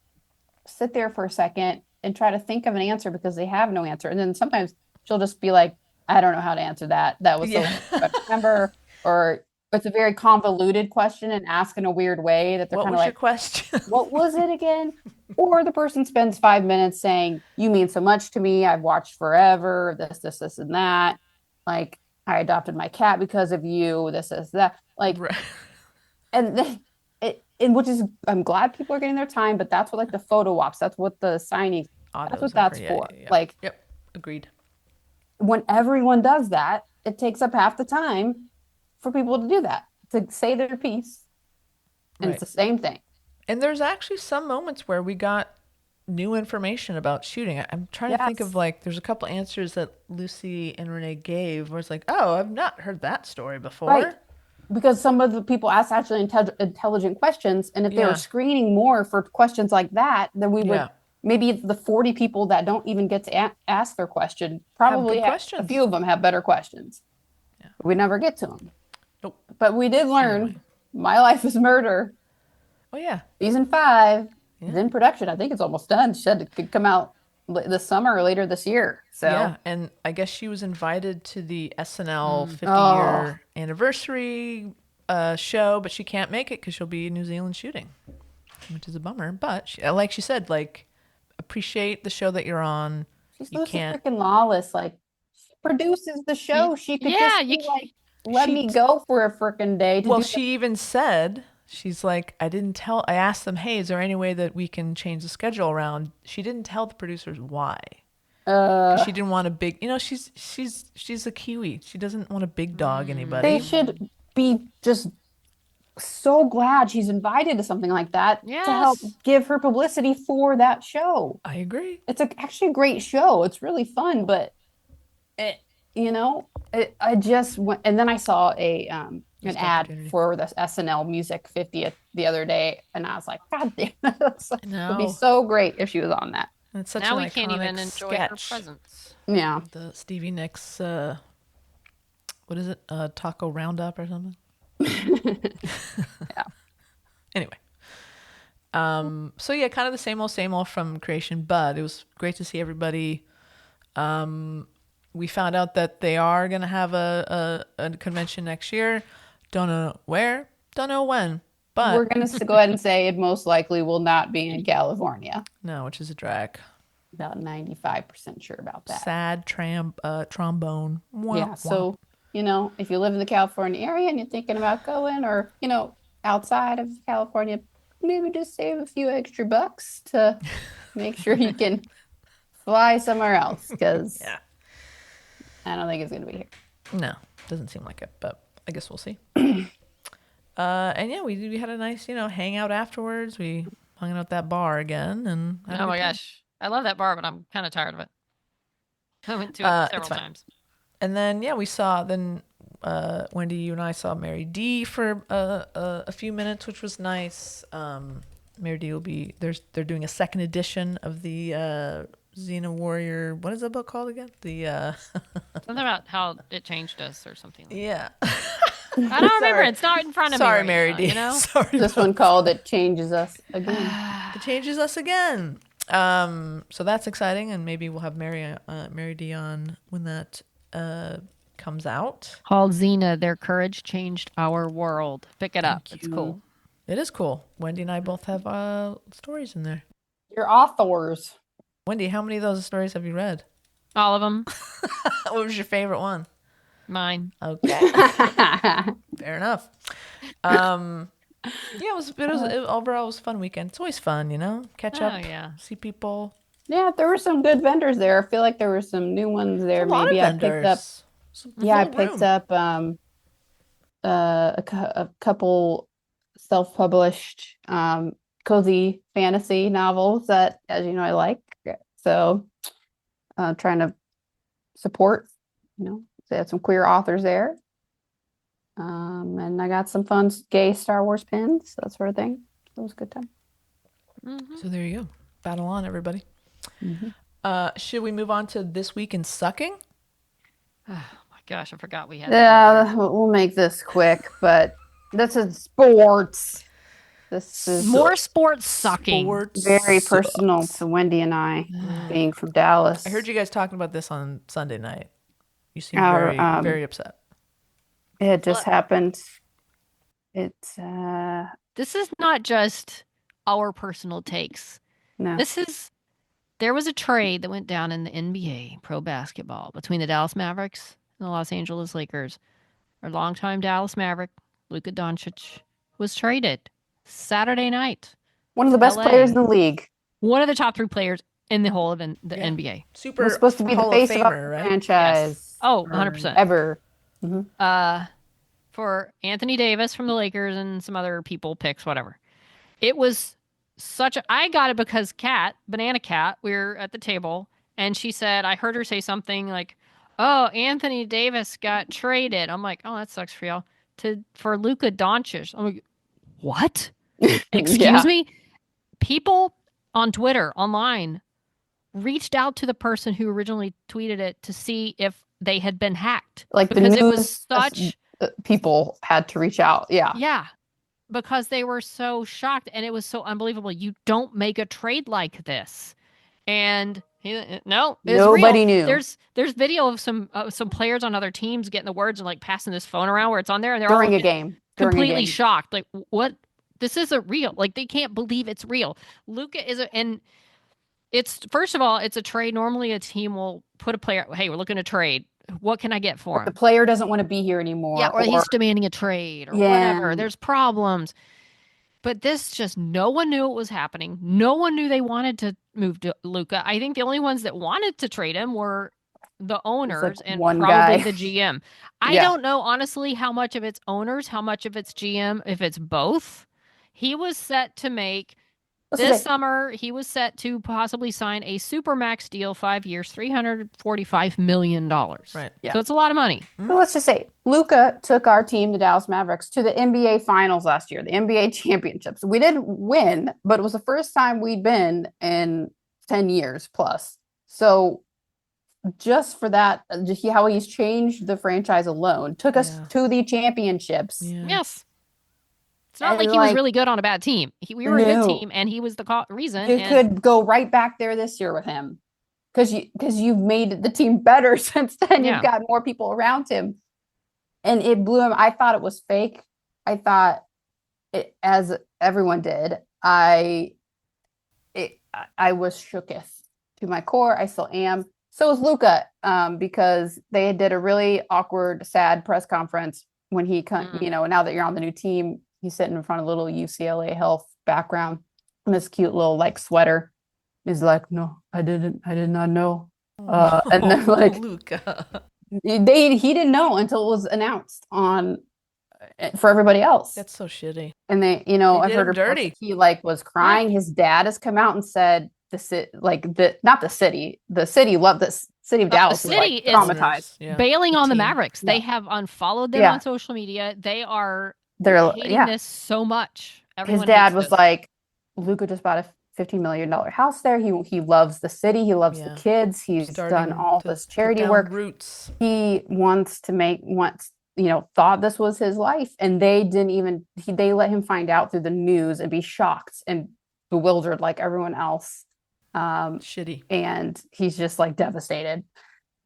sit there for a second and try to think of an answer because they have no answer. And then sometimes she'll just be like, I don't know how to answer that. That was so I remember, or it's a very convoluted question and asked in a weird way that they're kind of like, your question? What was it again? Or the person spends 5 minutes saying, you mean so much to me. I've watched forever, this, and that. Like, I adopted my cat because of you, this, that. Like, and then which is, I'm glad people are getting their time, but that's what like the photo ops, that's what the signing, that's what that's for. Yeah. Like, yep, agreed. When everyone does that, it takes up half the time for people to do that, to say their piece. And it's the same thing. And there's actually some moments where we got new information about shooting. I'm trying to think of like, there's a couple answers that Lucy and Renee gave where it's like, oh, I've not heard that story before. Right. Because some of the people asked actually intelligent questions. And if they were screening more for questions like that, then we would, maybe the 40 people that don't even get to ask their question, probably a few of them have better questions. Yeah. We never get to them. Nope. But we did learn My Life is Murder. Oh, yeah. Season 5 is in production. I think it's almost done. She said it could come out this summer or later this year. So yeah, and I guess she was invited to the SNL 50-year anniversary show, but she can't make it because she'll be in New Zealand shooting. which is a bummer. But like she said, like appreciate the show that you're on. She's You Lucy can't. freaking Lawless. Like, she produces the show. She could yeah, just you be like, let She- me go for a freaking day to Well, do she even said, she's like, I asked them, hey, is there any way that we can change the schedule around? She didn't tell the producers why. 'Cause she didn't want a big, she's a Kiwi. She doesn't want to big dog anybody. They should be just so glad she's invited to something like that to help Yes. give her publicity for that show. I agree. It's actually a great show. It's really fun, but I just went, and then I saw an Missed ad opportunity. for the SNL Music 50th the other day, and I was like, God damn, it would be know. so great if she was on that. It's such Now an we can't iconic even enjoy her sketch. presence. Yeah. The Stevie Nicks, what is it? Taco Roundup or something? Yeah. Anyway. So yeah, kind of the same old from Creation, but it was great to see everybody. We found out that they are going to have a convention next year. Don't know where, don't know when, but We're going to go ahead and say it most likely will not be in California. no, which is a drag. About 95% sure about that. Sad trombone. Wah, Yeah, wah. so, if you live in the California area and you're thinking about going, or, outside of California, maybe just save a few extra bucks to make sure you can fly somewhere else, because Yeah. I don't think it's going to be here. No, doesn't seem like it, but I guess we'll see. And yeah, we had a nice, hangout afterwards. We hung out at that bar again, and had a Oh good my time. gosh. I love that bar, but I'm kind of tired of it. I went to it It's several fine. times. And then yeah, we saw Wendy, you and I saw Mary D for a few minutes, which was nice. Mary D will be they're doing a second edition of the Xena Warrior. What is that book called again? The Something about how it changed us or something. yeah. I don't remember. It's not in front of Sorry, me. Mary Right D. now, Sorry. This one called It Changes Us Again. It changes us again. So that's exciting, and maybe we'll have Mary D on when that comes out. Called Xena, Their Courage Changed Our World. Pick it up. It's cool. It is cool. Wendy and I both have stories in there. Your authors. Wendy, how many of those stories have you read? All of them. What was your favorite one? Mine. Okay, fair enough. Yeah, overall it was a fun weekend. It's always fun, catch Oh, up, yeah. see people. Yeah, there were some good vendors there. I feel like there were some new ones there. A lot Maybe of I picked up. vendors. Yeah, I picked up a couple self-published cozy fantasy novels that, as you know, I like. So trying to support, they had some queer authors there. And I got some fun gay Star Wars pins, that sort of thing. It was a good time. Mm-hmm. So there you go. Battle on, everybody. Mhm. Should we move on to this week in sucking? Oh my gosh, I forgot we had Yeah, we'll make this quick, but this is sports. This is more sports sucking. Sports very sucks. personal to Wendy and I, being from Dallas. I heard you guys talking about this on Sunday night. You seem Our, very, very upset. It just happened. It's This is not just our personal takes. no. There was a trade that went down in the NBA pro basketball between the Dallas Mavericks and the Los Angeles Lakers. Our longtime Dallas Maverick, Luka Doncic, was traded Saturday night. One of the best LA. players in the league. One of the top 3 players in the whole of the NBA. Super Was supposed to be the Hall face of of Famer, our right? franchise. Oh, or 100%. Ever. For Anthony Davis from the Lakers and some other people picks, whatever. It was I got it because Banana Cat, we were at the table and she said, I heard her say something like, oh, Anthony Davis got traded. I'm like, oh, that sucks for y'all. For Luka Doncic. I'm like, what? Excuse Yeah. me? People on Twitter, online, reached out to the person who originally tweeted it to see if they had been hacked. Like the because news, it was such people had to reach out. Yeah. yeah, because they were so shocked and it was so unbelievable. You don't make a trade like this. And no, it's Nobody real. knew. There's video of some players on other teams getting the words and like passing this phone around where it's on there and they're During all a game. During a completely game. shocked. Like what this isn't real. Like, they can't believe it's real. Luka is and it's, first of all, it's a trade. Normally a team will put a player, hey, we're looking to trade. What can I get for The him? player doesn't want to be here anymore. Yeah, or he's demanding a trade or whatever. There's problems. But this just, no one knew it was happening. No one knew they wanted to move to Luka. I think the only ones that wanted to trade him were the owners and one probably guy. the GM. I don't know, honestly, how much of it's owners, how much of it's GM, if it's both. He was set to make, this summer, he was set to possibly sign a supermax deal, 5 years, $345 million. Right. Yeah. So it's a lot of money. So let's just say Luka took our team, the Dallas Mavericks, to the NBA Finals last year, the NBA championships. We didn't win, but it was the first time we'd been in 10 years plus. So just for that, just how he's changed the franchise alone, took us to the championships. Yeah. Yes. It's not And like he was really good on a bad team. We were a good team, and he was the reason. You could go right back there this year with him because you've made the team better since then. Yeah. You've got more people around him, and it blew him. I thought it was fake. I thought it, as everyone did. I was shooketh to my core. I still am. So is Luka, because they did a really awkward, sad press conference when he, now that you're on the new team. He's sitting in front of a little UCLA health background in this cute little like sweater. He's like, no, I did not know. And then like Luka. he didn't know until it was announced for everybody else. That's so shitty. And they, I've heard dirty. He like was crying. His dad has come out and said the city loved this. City of Dallas the city is like, traumatized, bailing on the Mavericks. They have unfollowed them on social media. They're hating this so much. Everyone his dad was like, Luka just bought a $15 million house there. He loves the city. He loves the kids. He's done all this charity work. Roots. He thought this was his life, and they let him find out through the news and be shocked and bewildered like everyone else. Shitty. And he's just like devastated.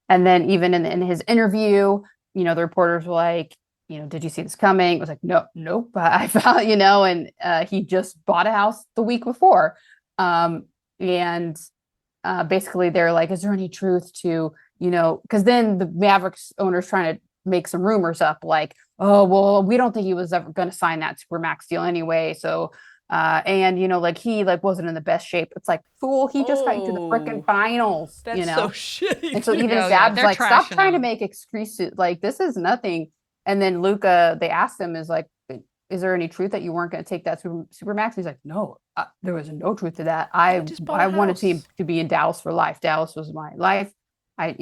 And then even in his interview, the reporters were like, did you see this coming? It was like, nope. I found, and he just bought a house the week before. And basically they're like, is there any truth to, because then the Mavericks owner's trying to make some rumors up like, oh, well, we don't think he was ever going to sign that supermax deal anyway. So, he wasn't in the best shape. It's like, fool, he just got into the frickin' finals. That's so shitty. And so even his dad's like, stop trying to make excuses. Like, this is nothing. And then Luka, they asked him, is there any truth that you weren't going to take that supermax? He's like, no, there was no truth to that. I wanted to be in Dallas for life. Dallas was my life. It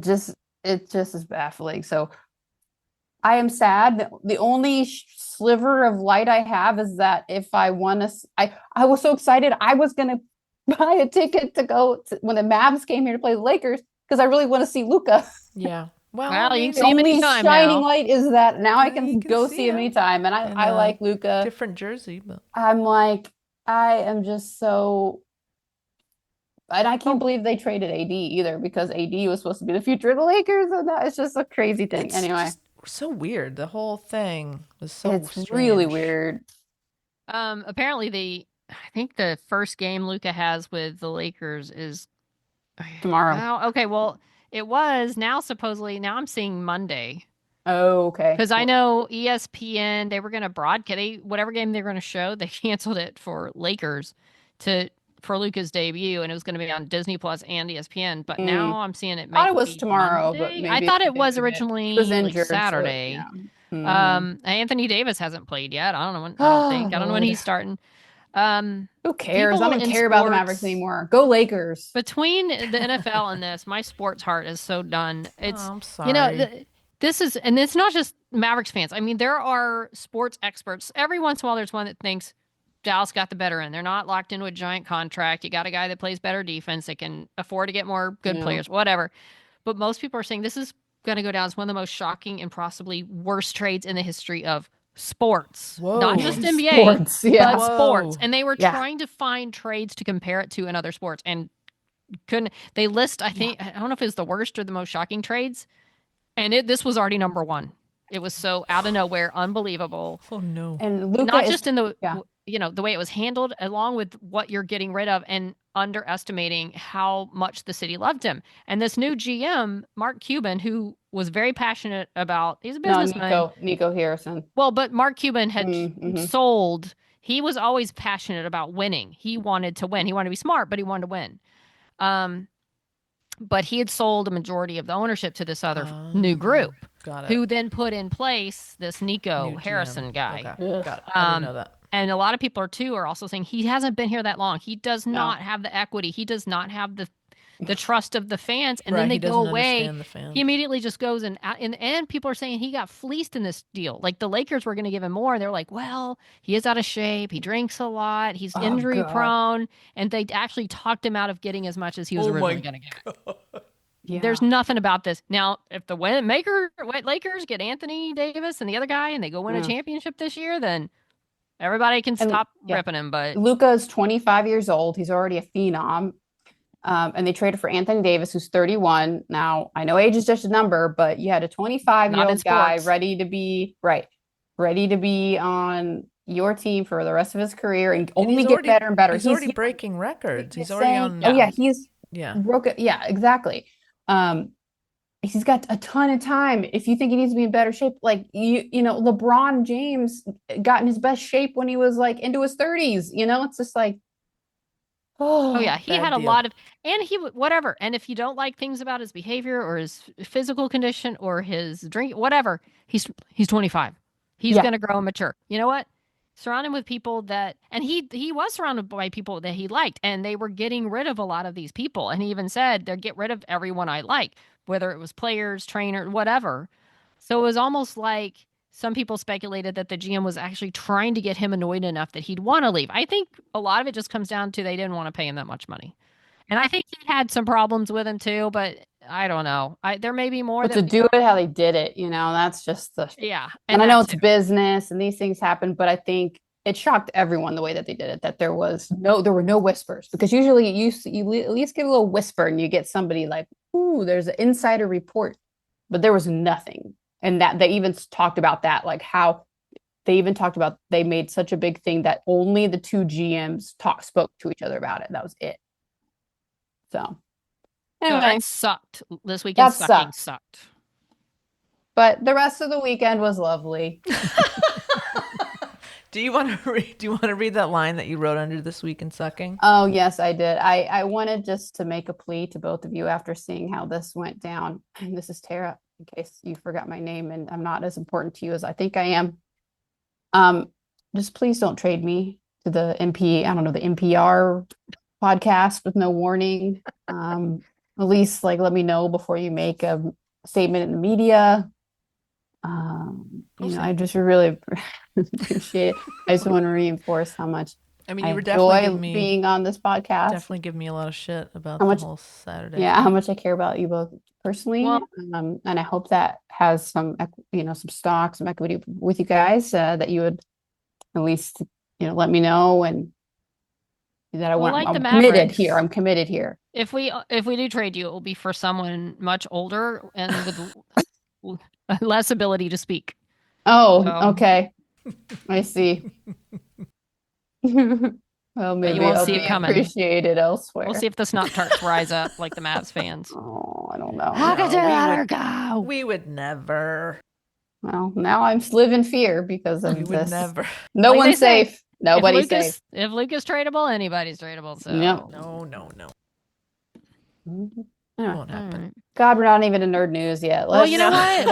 just is baffling. So I am sad. The only sliver of light I have is that if I want to, I was so excited. I was going to buy a ticket to go when the Mavs came here to play the Lakers because I really want to see Luka. Yeah. Well, you can see him anytime now. The only shining light is that now I can go see him anytime. And I like Luka. Different jersey. But I'm like, I am just so... And I can't believe they traded AD either because AD was supposed to be the future of the Lakers. And that is just a crazy thing. Anyway. So weird. The whole thing was so strange. Really weird. Apparently I think the first game Luka has with the Lakers is tomorrow. Oh, okay. Well, it was supposedly. Now I'm seeing Monday. Oh, okay. Because I know ESPN, they were going to broadcast whatever game they were going to show. They canceled it for Lakers for Luka's debut, and it was going to be on Disney Plus and ESPN. But now I'm seeing it. I thought it was tomorrow, Monday. but maybe I thought it was originally Saturday. So, yeah. Anthony Davis hasn't played yet. I don't know when. I don't know when he's starting. Who cares? I don't care about the Mavericks anymore. Go Lakers. Between the NFL and this, my sports heart is so done. I'm sorry. This is, and it's not just Mavericks fans. I mean, there are sports experts. Every once in a while, there's one that thinks Dallas got the better end. They're not locked into a giant contract. You got a guy that plays better defense. They can afford to get more good players, whatever. But most people are saying this is going to go down as one of the most shocking and possibly worst trades in the history of sports. Whoa. Not just NBA, sports, but sports. And they were trying to find trades to compare it to in other sports and couldn't. They list, I think, I don't know if it was the worst or the most shocking trades. And this was already number one. It was so out of nowhere, unbelievable. Oh no. And Luca Not is, just in the yeah. the way it was handled, along with what you're getting rid of, and underestimating how much the city loved him. And this new GM, Mark Cuban, who was very passionate about, he's a businessman. Nico Harrison. Well, but Mark Cuban had Mm-hmm. sold. He was always passionate about winning. He wanted to win. He wanted to be smart, but he wanted to win. But he had sold a majority of the ownership to this other new group, who then put in place this Nico Harrison guy. Okay. Got it. I didn't know that. And a lot of people are also saying he hasn't been here that long. He does not have the equity. He does not have the trust of the fans. And then they go away. He immediately just goes and people are saying he got fleeced in this deal. Like the Lakers were going to give him more. They're like, well, he is out of shape. He drinks a lot. He's injury prone. And they actually talked him out of getting as much as he was originally going to give. Yeah. There's nothing about this. Now, if the Lakers get Anthony Davis and the other guy and they go win a championship this year, then everybody can stop ripping him. But Luka is 25 years old. He's already a phenom. And they traded for Anthony Davis, who's 31. Now, I know age is just a number, but you had a 25-year-old guy ready to be on your team for the rest of his career and only get better and better. He's already breaking records. He's already on. Oh yeah, he's broken. Yeah, exactly. He's got a ton of time. If you think he needs to be in better shape, like you know, LeBron James got in his best shape when he was like into his 30s. You know, it's just like, oh yeah, he had a lot of, and he whatever. And if you don't like things about his behavior or his physical condition or his drink, whatever, he's 25. He's gonna grow and mature. You know what? Surround him with people that, and he was surrounded by people that he liked, and they were getting rid of a lot of these people. And he even said, "They'll get rid of everyone I like, whether it was players, trainer, whatever." So it was almost like some people speculated that the GM was actually trying to get him annoyed enough that he'd want to leave. I think a lot of it just comes down to they didn't want to pay him that much money. And I think he had some problems with him too, but I don't know. There may be more. But to do it how they did it, you know, that's just the And I know it's business and these things happen, but I think it shocked everyone the way that they did it. That there were no whispers, because usually you at least get a little whisper and you get somebody like, "Ooh, there's an insider report," but there was nothing. And that they even talked about that, like how they even talked about they made such a big thing that only the two GMs spoke to each other about it. That was it. So anyway, that sucked. This weekend sucked. But the rest of the weekend was lovely. Do you want to read that line that you wrote under this week in sucking? Oh yes, I did. I wanted just to make a plea to both of you after seeing how this went down. And this is Tara, in case you forgot my name and I'm not as important to you as I think I am. Just please don't trade me to the NPR podcast with no warning. At least let me know before you make a statement in the media. I just really appreciate it. I just want to reinforce how much you were definitely being on this podcast. Definitely give me a lot of shit about the whole Saturday. Yeah, how much I care about you both personally. And I hope that has some stock, some equity with you guys, that you would at least let me know, and that I'm committed here. I'm committed here. If we do trade you, it will be for someone much older and with less ability to speak. Oh, okay. I see. Well, maybe you won't I'll see be it coming. Appreciated elsewhere. We'll see if the snot tarts rise up like the Mavs fans. Oh, I don't know. Look at her go. We would never. Well, now I'm live in fear because of we this. Would never. No one's safe. Nobody's safe. If Luke is tradable, anybody's tradable. So no. It won't happen. Right. God, we're not even in nerd news yet. Well, you know what?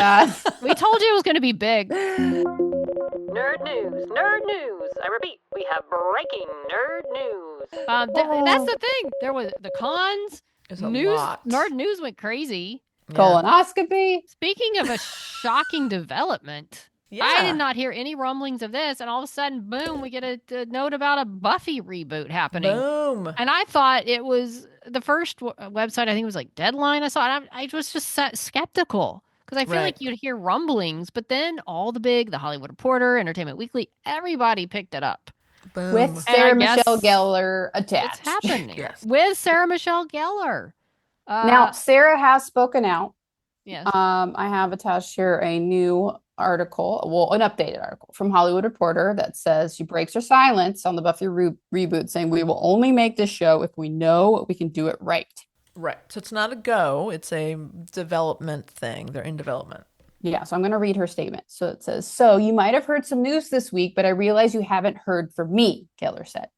We told you it was going to be big. Nerd news. I repeat, we have breaking nerd news. That's the thing. There was the cons. News. Nerd news went crazy. Colonoscopy. Speaking of a shocking development, I did not hear any rumblings of this, and all of a sudden, boom, we get a note about a Buffy reboot happening. Boom. And I thought it was the first website, I think it was like Deadline I saw, and I was just skeptical. Because I feel like you'd hear rumblings, but then all the Hollywood Reporter, Entertainment Weekly, everybody picked it up. Boom. With Sarah Michelle Gellar attached. It's happening. With Sarah Michelle Gellar. Now, Sarah has spoken out. Yes. I have attached here a new article, well, an updated article from Hollywood Reporter that says she breaks her silence on the Buffy reboot, saying we will only make this show if we know we can do it right. Right. So it's not a go. It's a development thing. They're in development. Yeah. So I'm going to read her statement. So it says, so you might have heard some news this week, but I realize you haven't heard from me, Keller said.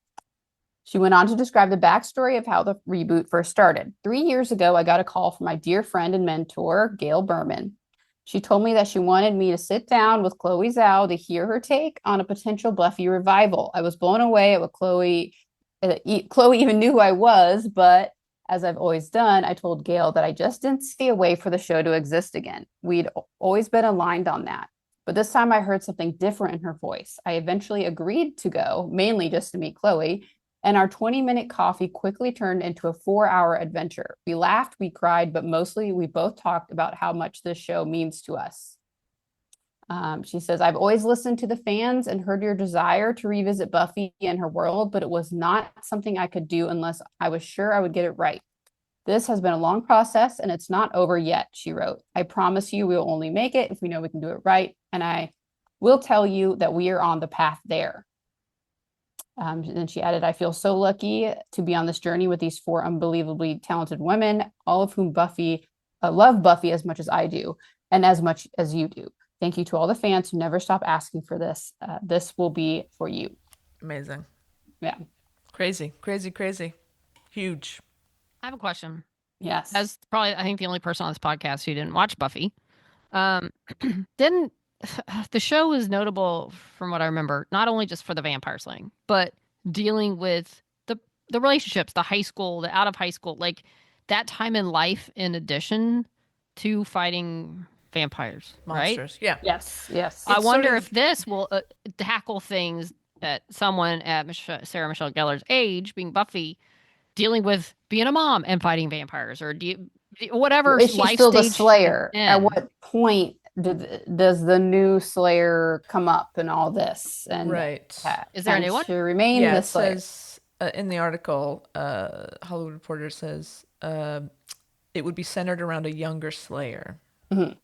She went on to describe the backstory of how the reboot first started. 3 years ago, I got a call from my dear friend and mentor, Gail Berman. She told me that she wanted me to sit down with Chloe Zhao to hear her take on a potential Buffy revival. I was blown away at what Chloe even knew who I was, but as I've always done, I told Gail that I just didn't see a way for the show to exist again. We'd always been aligned on that. But this time I heard something different in her voice. I eventually agreed to go, mainly just to meet Chloe, and our 20-minute coffee quickly turned into a 4-hour adventure. We laughed, we cried, but mostly we both talked about how much this show means to us. She says, I've always listened to the fans and heard your desire to revisit Buffy and her world, but it was not something I could do unless I was sure I would get it right. This has been a long process and it's not over yet, she wrote. I promise you we will only make it if we know we can do it right. And I will tell you that we are on the path there. And she added, I feel so lucky to be on this journey with these 4 unbelievably talented women, all of whom love Buffy as much as I do and as much as you do. Thank you to all the fans who never stop asking for this. This will be for you. Amazing. Yeah. Crazy. Huge. I have a question. Yes. As probably, I think the only person on this podcast who didn't watch Buffy. Didn't the show was notable from what I remember, not only just for the vampire slaying, but dealing with the relationships, the high school, the out of high school, like that time in life in addition to fighting vampires, Monsters. right? Yeah. Yes. I wonder if this will tackle things that someone at Sarah Michelle Gellar's age, being Buffy, dealing with being a mom and fighting vampires, or whatever. Is she life still the stage Slayer? she's At in. what point does the new Slayer come up and all this? And Right. Is there a new one? To remain Yeah, the it Slayer. says in the article, Hollywood Reporter says it would be centered around a younger Slayer. Mhm.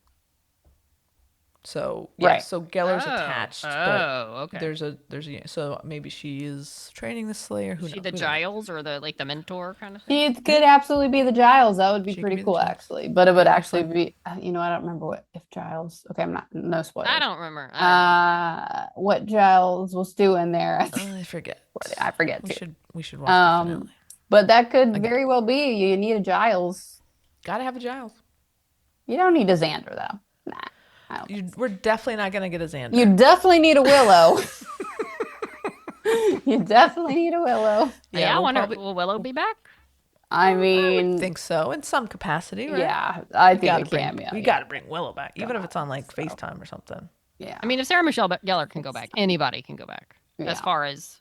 So yeah, Right. so Geller's attached, but okay. there's a so maybe she is training the Slayer. Who Is she knows? the We don't know. Giles or the mentor kind of thing? She could absolutely be the Giles. That would be She could pretty be the cool, Giles. actually. But it would That'd be actually fun. be, I don't remember if Giles. Okay, I'm not, no spoilers. I don't remember. What Giles was doing there. I forget. I forget We too. should watch the finale. But that could very well be. You need a Giles. Gotta have a Giles. You don't need a Xander though. Nah. I don't We're definitely not gonna get a Xander. You definitely need a Willow. You definitely need a Willow. Yeah, I we'll wonder, probably- will Willow be back? I I mean, would think so in some capacity, right? yeah, I We think gotta a bring, cameo. we yeah. gotta bring Willow back, even if it's on like FaceTime or something. Yeah. I mean, if Sarah Michelle Gellar can go back, anybody can go back. Yeah. As far as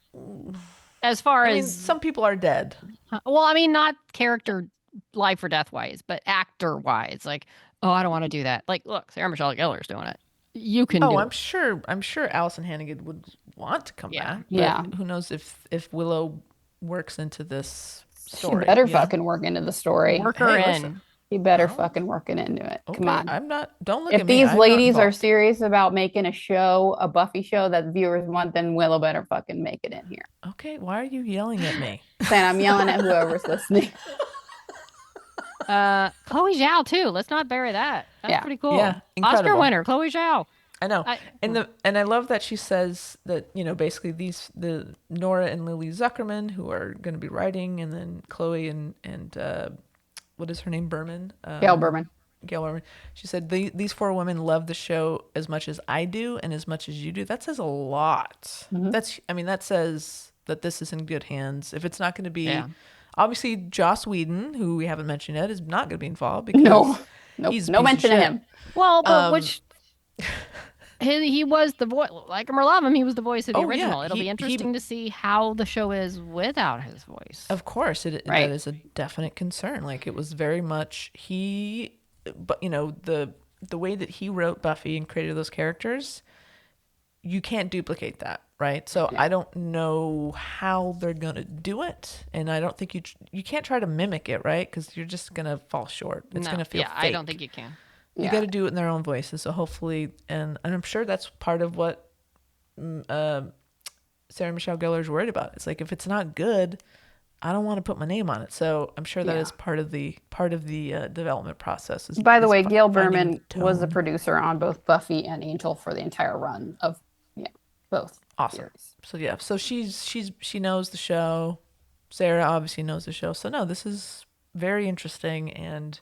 I mean, some people are dead. well, I mean, not character life or death wise, but actor wise. Like, oh, I don't want to do that. Like, look, Sarah Michelle Gellar's doing it. You can do Oh, it. I'm sure Allison Hannigan would want to come Yeah. back. Yeah. But who knows if Willow works into this She story? better you know? fucking work into the story. Work her Hey, in. listen. You better fucking working into it. Come Okay, on. I'm not. Don't look If at me. these I'm not ladies are involved. serious about making a Buffy show that viewers want, then Willow better fucking make it in here. Okay, why are you yelling at me? Saying I'm yelling at whoever's listening. Chloe Zhao too. Let's not bury that. That's Yeah. pretty cool. Yeah, Oscar incredible. winner, Chloe Zhao. I know. I- And I love that she says that, basically the Nora and Lily Zuckerman who are going to be writing, and then Chloe and what is her name? Berman? Gail Berman. Gail Berman. She said these 4 women love the show as much as I do and as much as you do. That says a lot. Mm-hmm. That says that this is in good hands. If it's not going to be, Yeah. obviously Joss Whedon, who we haven't mentioned yet, is not going to be involved because No. Nope. he's a No piece of mention of shit. him. Well, but which he was the voice. Like him or love him, he was the voice of the Oh, yeah. original. It'll He- be interesting to see how the show is without his voice. Of course, Right. that is a definite concern. Like, it was very much but the way that he wrote Buffy and created those characters, you can't duplicate that, right? So I don't know how they're gonna do it, and I don't think you can't try to mimic it, right? Because you're just gonna fall short. It's No, gonna feel yeah, fake. I don't think you can. You got to do it in their own voices. So hopefully, and I'm sure that's part of what Sarah Michelle Gellar's worried about. It's like, if it's not good, I don't want to put my name on it. So I'm sure that is part of the development process. By the way, Gail finding Berman was the tone. producer on both Buffy and Angel for the entire run of both. Awesome. series. So yeah, so she knows the show. Sarah obviously knows the show. So no, this is very interesting, and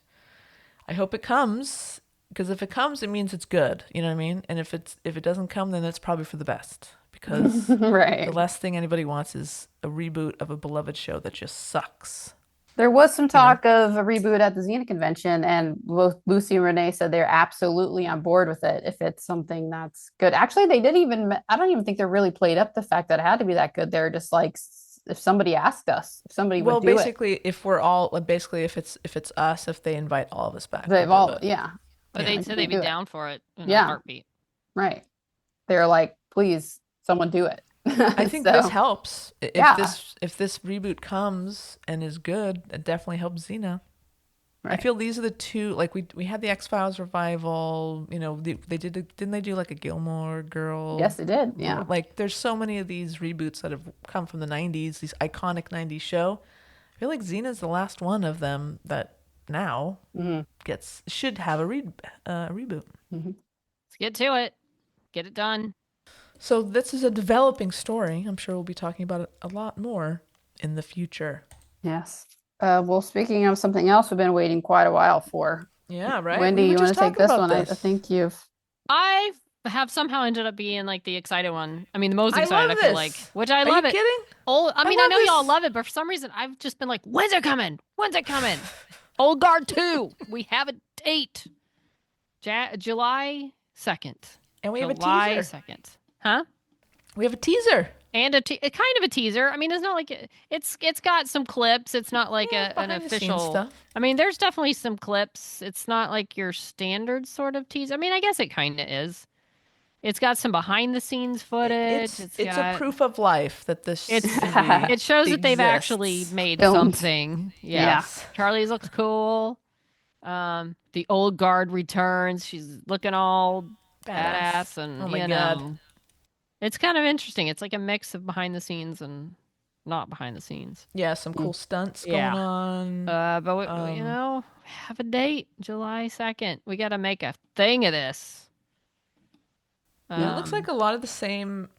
I hope it comes, because if it comes, it means it's good. You know what I mean? And if it doesn't come, then it's probably for the best, because Right. the last thing anybody wants is a reboot of a beloved show that just sucks. There was some talk of a reboot at the Xena Convention, and both Lucy and Renee said they're absolutely on board with it if it's something that's good. Actually, I don't even think they really played up the fact that it had to be that good. They're just like, if somebody asked us, if somebody would do basically, if it's us, if they invite all of us back, they've we'll all, do it. yeah. But Yeah, they said they'd be down for it in a Yeah. heartbeat. Right. They're like, please, someone do it. I think So, this helps. If Yeah. if this reboot comes and is good, it definitely helps Xena. I right. feel these are the two. Like we had the X-Files revival. You know, didn't they do like a Gilmore Girl? Yes, it did. Yeah. Like there's so many of these reboots that have come from the 90s, these iconic 90s show. I feel like Xena's the last one of them that now should have a reboot. Let's get to it. Get it done. So this is a developing story. I'm sure we'll be talking about it a lot more in the future. Yes. Well, speaking of something else we've been waiting quite a while for. Yeah, right. Wendy, We were you want just to take talking this about one? I this. think you've. I have somehow ended up being like the excited one. I mean, the most I excited, love I feel this. like. Which I Are love you it. kidding? Oh, I mean, I love know y'all this. love it, but for some reason, I've just been like, when's it coming? When's it coming? Old Guard 2. We have a date. July 2nd. And we have a July teaser. 2nd. Huh? We have a teaser. And a kind of a teaser. I mean, it's not like it's got some clips. It's not like an behind the scenes official stuff. I mean, there's definitely some clips. It's not like your standard sort of teaser. I mean, I guess it kind of is. It's got some behind the scenes footage. It's got, a proof of life that this It shows that they've actually exists. made Filmed. something. Yes. Charlie's looks cool. The old guard returns. She's looking all badass and Oh my you God. know. It's kind of interesting. It's like a mix of behind the scenes and not behind the scenes. Yeah, some cool stunts going Yeah. on. But we, you know, have a date, July 2nd. We got to make a thing of this. It looks like a lot of the same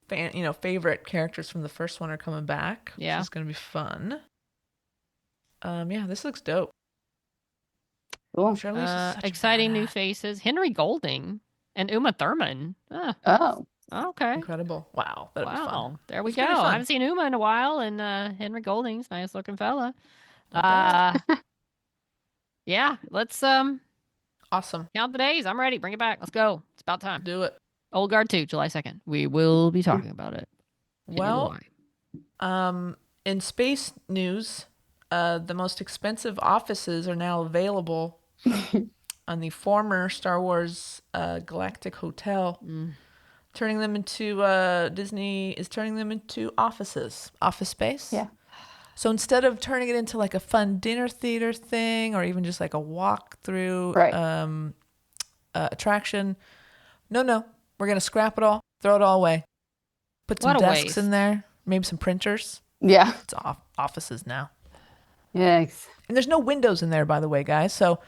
favorite characters from the first one are coming back, which Yeah. is going to be fun. Yeah, this looks dope. Cool. Charlize is such a exciting new badass. faces. Henry Golding and Uma Thurman. Oh, Okay. Incredible. Wow, that'd be fun. Wow. There we It's go. gonna be I fun. haven't seen Uma in a while, and Henry Golding's nice looking fella. Not bad. Yeah. Let's Awesome. count the days. I'm ready. Bring it back. Let's go. It's about time. Do it. Old Guard 2, July 2nd. We will be talking about it. Well, Anyway. in space news, the most expensive offices are now available on the former Star Wars Galactic Hotel, turning them into Disney is turning them into office space. Yeah. So instead of turning it into like a fun dinner theater thing or even just like a walk-through Right. attraction, no, we're gonna scrap it all, throw it all away, put some What a desks waste. in there, maybe some printers. Yeah. It's offices now. Yikes. And there's no windows in there, by the way, guys. So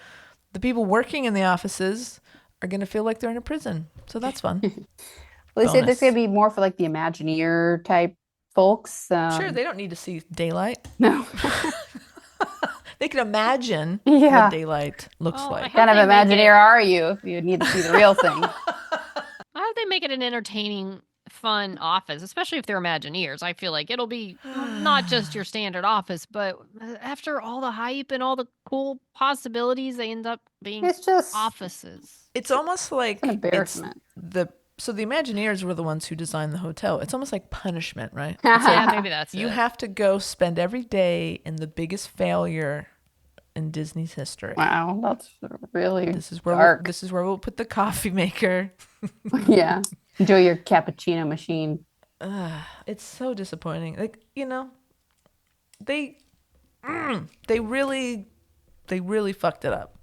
the people working in the offices are going to feel like they're in a prison. So that's fun. Well, they say this Bonus. is going to be more for like the Imagineer type folks. Sure, they don't need to see daylight. No. They can imagine Yeah. what daylight looks Oh, I like. hope kind of they make Imagineer are you if you need to see the real thing? I hope they make it an entertaining, fun office, especially if they're Imagineers. I feel like it'll be not just your standard office, but after all the hype and all the cool possibilities, they end up being It's just offices. It's almost like an it's embarrassment. so the Imagineers were the ones who designed the hotel. It's almost like punishment, right? Yeah, maybe that's You it. have to go spend every day in the biggest failure in Disney's history. Wow, that's really This is where dark. we'll put the coffee maker. Yeah. Enjoy your cappuccino machine. It's so disappointing. Like, they really fucked it up.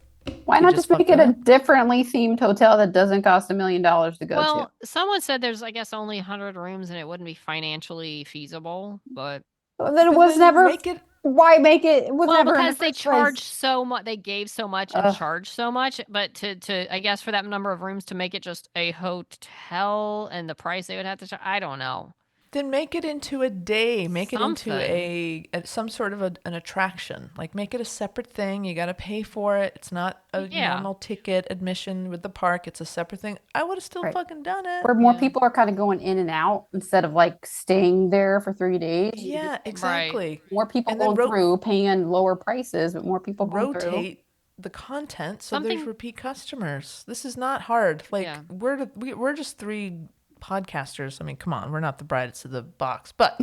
Why They not just just make fucked it it a up. differently themed hotel that doesn't cost $1 million to go to? Well, someone said there's, I guess, only 100 rooms and it wouldn't be financially feasible, but Then it But was then never. make it. Why make it? It was well, never in the because they first place. charged so much, they gave so much and Ugh. charged so much, but to I guess for that number of rooms to make it just a hotel and the price they would have to charge, I don't know. Then make it into a day. Make it into Something. some sort of an attraction. Like make it a separate thing. You got to pay for it. It's not a Yeah. normal ticket admission with the park. It's a separate thing. I would have still Right. fucking done it. Where more Yeah. people are kind of going in and out instead of like staying there for 3 days. You Yeah, just- exactly. more people And then going through, paying lower prices, but more people going through. Rotate the content so there's Something- repeat customers. This is not hard. Like Yeah. we're just three podcasters. I mean, come on, we're not the brightest of the box, but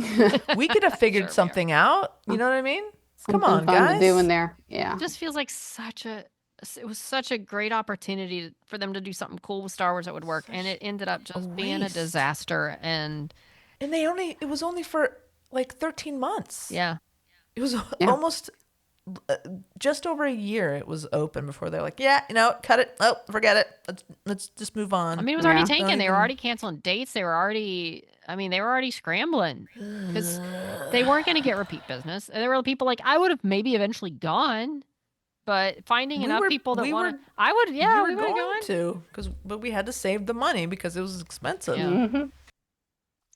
we could have figured Sure we are. something out. You know what I mean? Come Something on, fun guys. to do in there. Yeah. It just feels like it was such a great opportunity for them to do something cool with Star Wars that would work, and it ended up just being a waste. disaster. And And it was only for like 13 months. yeah, It was Yeah. almost just over a year it was open before they're like, yeah, cut it. Oh, forget it. Let's just move on. I mean, it was already Yeah. taken. Don't They were even- already canceling dates. They were already scrambling because they weren't going to get repeat business. And there were people like, I would have maybe eventually gone, but finding We enough were- people that we want were- to, I would, yeah, we we were would have going gone. to, but we had to save the money because it was expensive. Yeah. Mhm.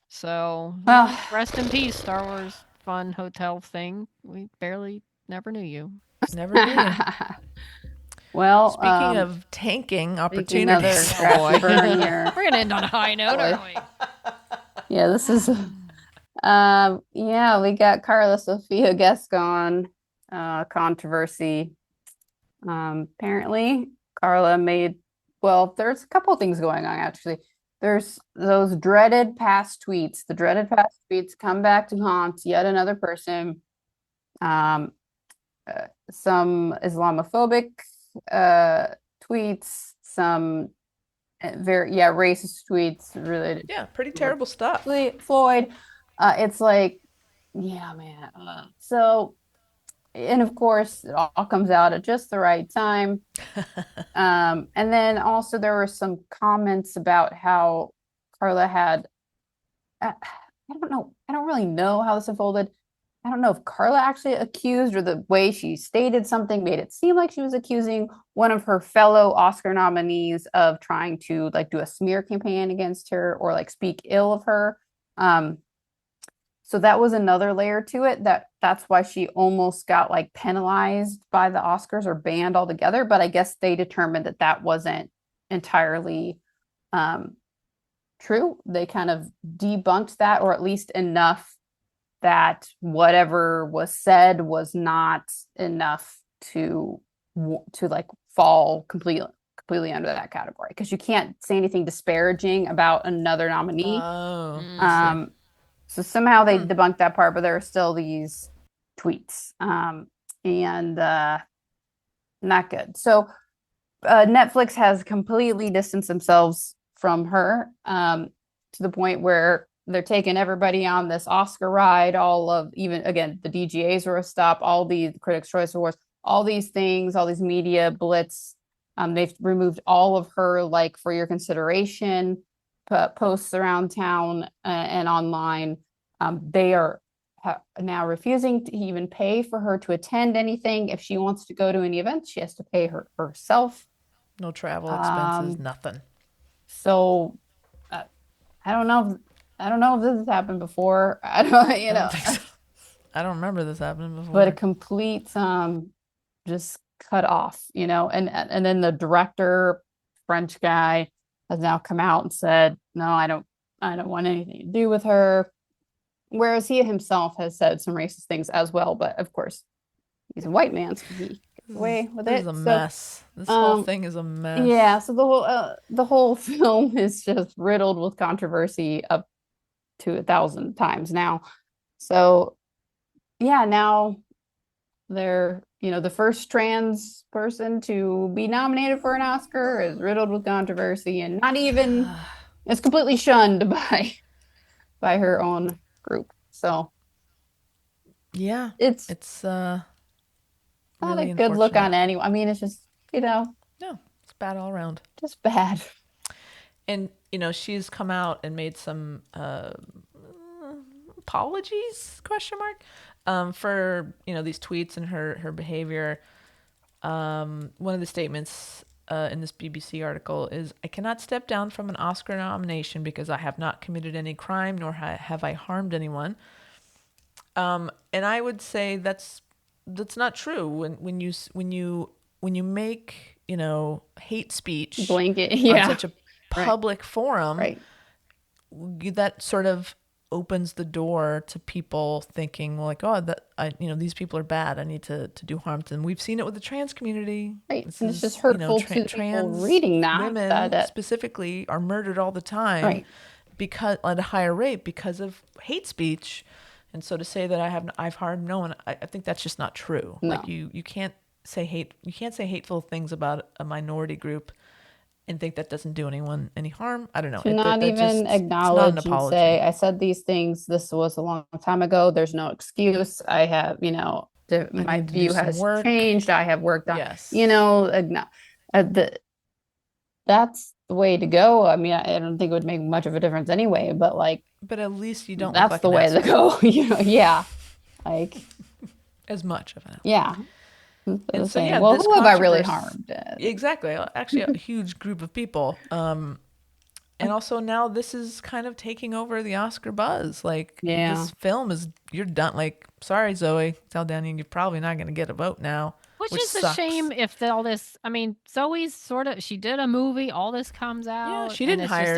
So, Well- rest in peace, Star Wars fun hotel thing. We never knew you. Never knew. Well, Speaking of tanking making another opportunities, crash burn here. We're going to end on a high note, Boy. aren't we? Yeah, this is yeah, we got Carla Sofia Gascon controversy. Apparently Carla there's a couple things going on actually. There's those dreaded past tweets. The dreaded past tweets come back to haunt yet another person. Some Islamophobic tweets, some very racist tweets related yeah, pretty terrible stuff. Floyd. It's like, yeah, man. So, and of course, it all comes out at just the right time. And then also there were some comments about how Carla had, I don't know, I don't really know how this unfolded. I don't know if Carla actually accused or the way she stated something made it seem like she was accusing one of her fellow Oscar nominees of trying to like do a smear campaign against her or like speak ill of her. So that was another layer to it that's why she almost got like penalized by the Oscars or banned altogether. But I guess they determined that wasn't entirely true. They kind of debunked that, or at least enough that whatever was said was not enough to like fall completely under that category, because you can't say anything disparaging about another nominee. Oh, So somehow they debunked that part, but there are still these tweets, and not good. So Netflix has completely distanced themselves from her, to the point where they're taking everybody on this Oscar ride. Even again, the DGAs were a stop, all the Critics' Choice Awards, all these things, all these media blitz. They've removed all of her like for your consideration posts around town and online. They are now refusing to even pay for her to attend anything. If she wants to go to any events, she has to pay herself. no travel expenses, nothing. So I don't know. I don't know if this has happened before. I don't think so. I don't remember this happening before. but a complete just cut off, and then the director, French guy, has now come out and said, no, I don't want anything to do with her. Whereas he himself has said some racist things as well, but of course he's a white man, so he gets away with This it. is a So, mess. This whole thing is a mess. yeah, so the whole film is just riddled with controversy up to 1,000 times now. So yeah, now they're the first trans person to be nominated for an Oscar is riddled with controversy, and not even is completely shunned by her own group. So Yeah, it's it's not really a good look unfortunate. on anyone. I mean, it's just know, No, it's bad all around. just bad. And, she's come out and made some apologies, question mark, for, these tweets and her behavior. One of the statements in this BBC article is, I cannot step down from an Oscar nomination because I have not committed any crime, nor have I harmed anyone. And I would say that's not true. When you make, hate speech Blanket, on such a public forum, right. that sort of opens the door to people thinking, well, like, oh, these people are bad. I need to do harm to them. We've seen it with the trans community. Right. And it's just hurtful to people trans reading that. Women specifically are murdered all the time, right. because at a higher rate because of hate speech. And so to say that I've harmed no one, I think that's just not true. No. Like you can't say hateful things about a minority group and think that doesn't do anyone any harm. I don't know. To not even acknowledge and say, I said these things, this was a long time ago. There's no excuse. I have, my view has changed. I have worked on, that's the way to go. I mean, I don't think it would make much of a difference anyway, but at least you don't. That's the way to go. Yeah. Like as much of it. Yeah. And so, well, who have I really harmed? Exactly. Actually, a huge group of people. And also now this is kind of taking over the Oscar buzz. Like, this film you're done. Like, sorry, Zoe Saldana, you're probably not going to get a vote now. Which is sucks. A shame if all this, I mean, Zoe's she did a movie, all this comes out. Yeah, she didn't hire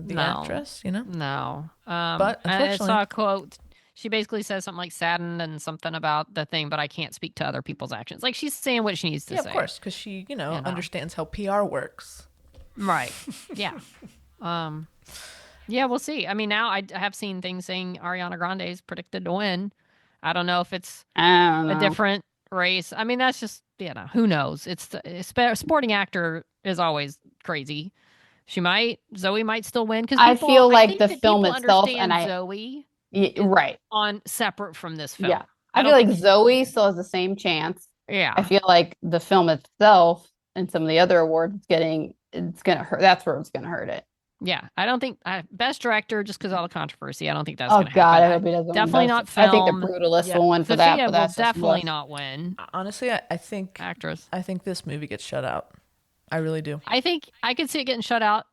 the actress, No. But I saw a quote. She basically says something like saddened and something about the thing, but I can't speak to other people's actions. Like, she's saying what she needs to say. Yeah, of course, because she, understands how PR works. Right. Yeah. Yeah, we'll see. I mean, now I have seen things saying Ariana Grande is predicted to win. I don't know if it's a different race. I mean, that's just, who knows? It's a sporting actor is always crazy. Zoe might still win because I feel like the film itself and Zoe. Right. On separate from this film. Yeah. I feel like Zoe still has the same chance. Yeah. I feel like the film itself and some of the other awards it's going to hurt. That's where it's going to hurt it. Yeah. I don't think best director, just because of all the controversy, I don't think that's going to happen. Oh God, I hope he doesn't. Definitely not film. I think the Brutalist will win for that. But will definitely not win. Honestly, I think actress. I think this movie gets shut out. I really do. I think I could see it getting shut out,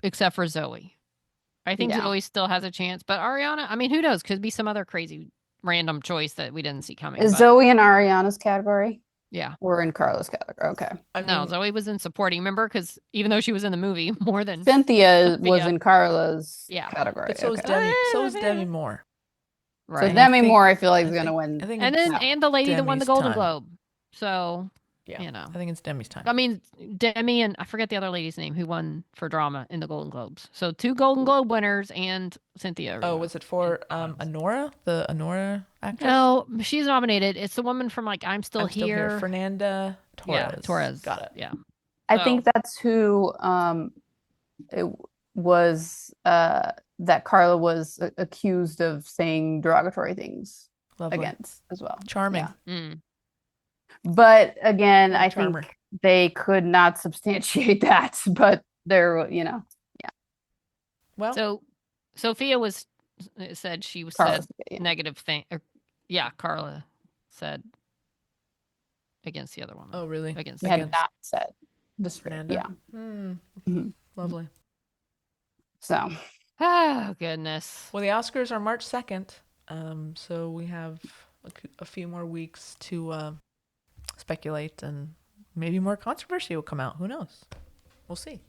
except for Zoe. I think Zoe still has a chance, but Ariana, I mean, who knows? Could be some other crazy random choice that we didn't see coming. Is Zoe in Ariana's category? Yeah. We're in Carla's category. Okay. No, Zoe was in supporting, remember? Because even though she was in the movie more than Cynthia was in Carla's category. But so is Demi Moore. Right. So Demi Moore, I feel like is going to win. And the lady that won the Golden Globe. So I think it's Demi's time. I mean, Demi and I forget the other lady's name who won for drama in the Golden Globes. So 2 Golden Globe winners and Cynthia. Oh, was it for Honora, the Honora actress? No, she's nominated. It's the woman from I'm Still Here. Fernanda Torres. Yeah, Torres. Got it. Yeah. I think that's who it was that Carla was accused of saying derogatory things against as well. Charming. Yeah. But again, I think they could not substantiate that, but they're, Well, so Sophia said she said negative thing. Carla said against the other woman. Oh, really? Against not said this Fernanda. Yeah. Mm-hmm. Lovely. So. Oh goodness. Well, the Oscars are March 2nd, so we have a few more weeks to speculate, and maybe more controversy will come out. Who knows? We'll see.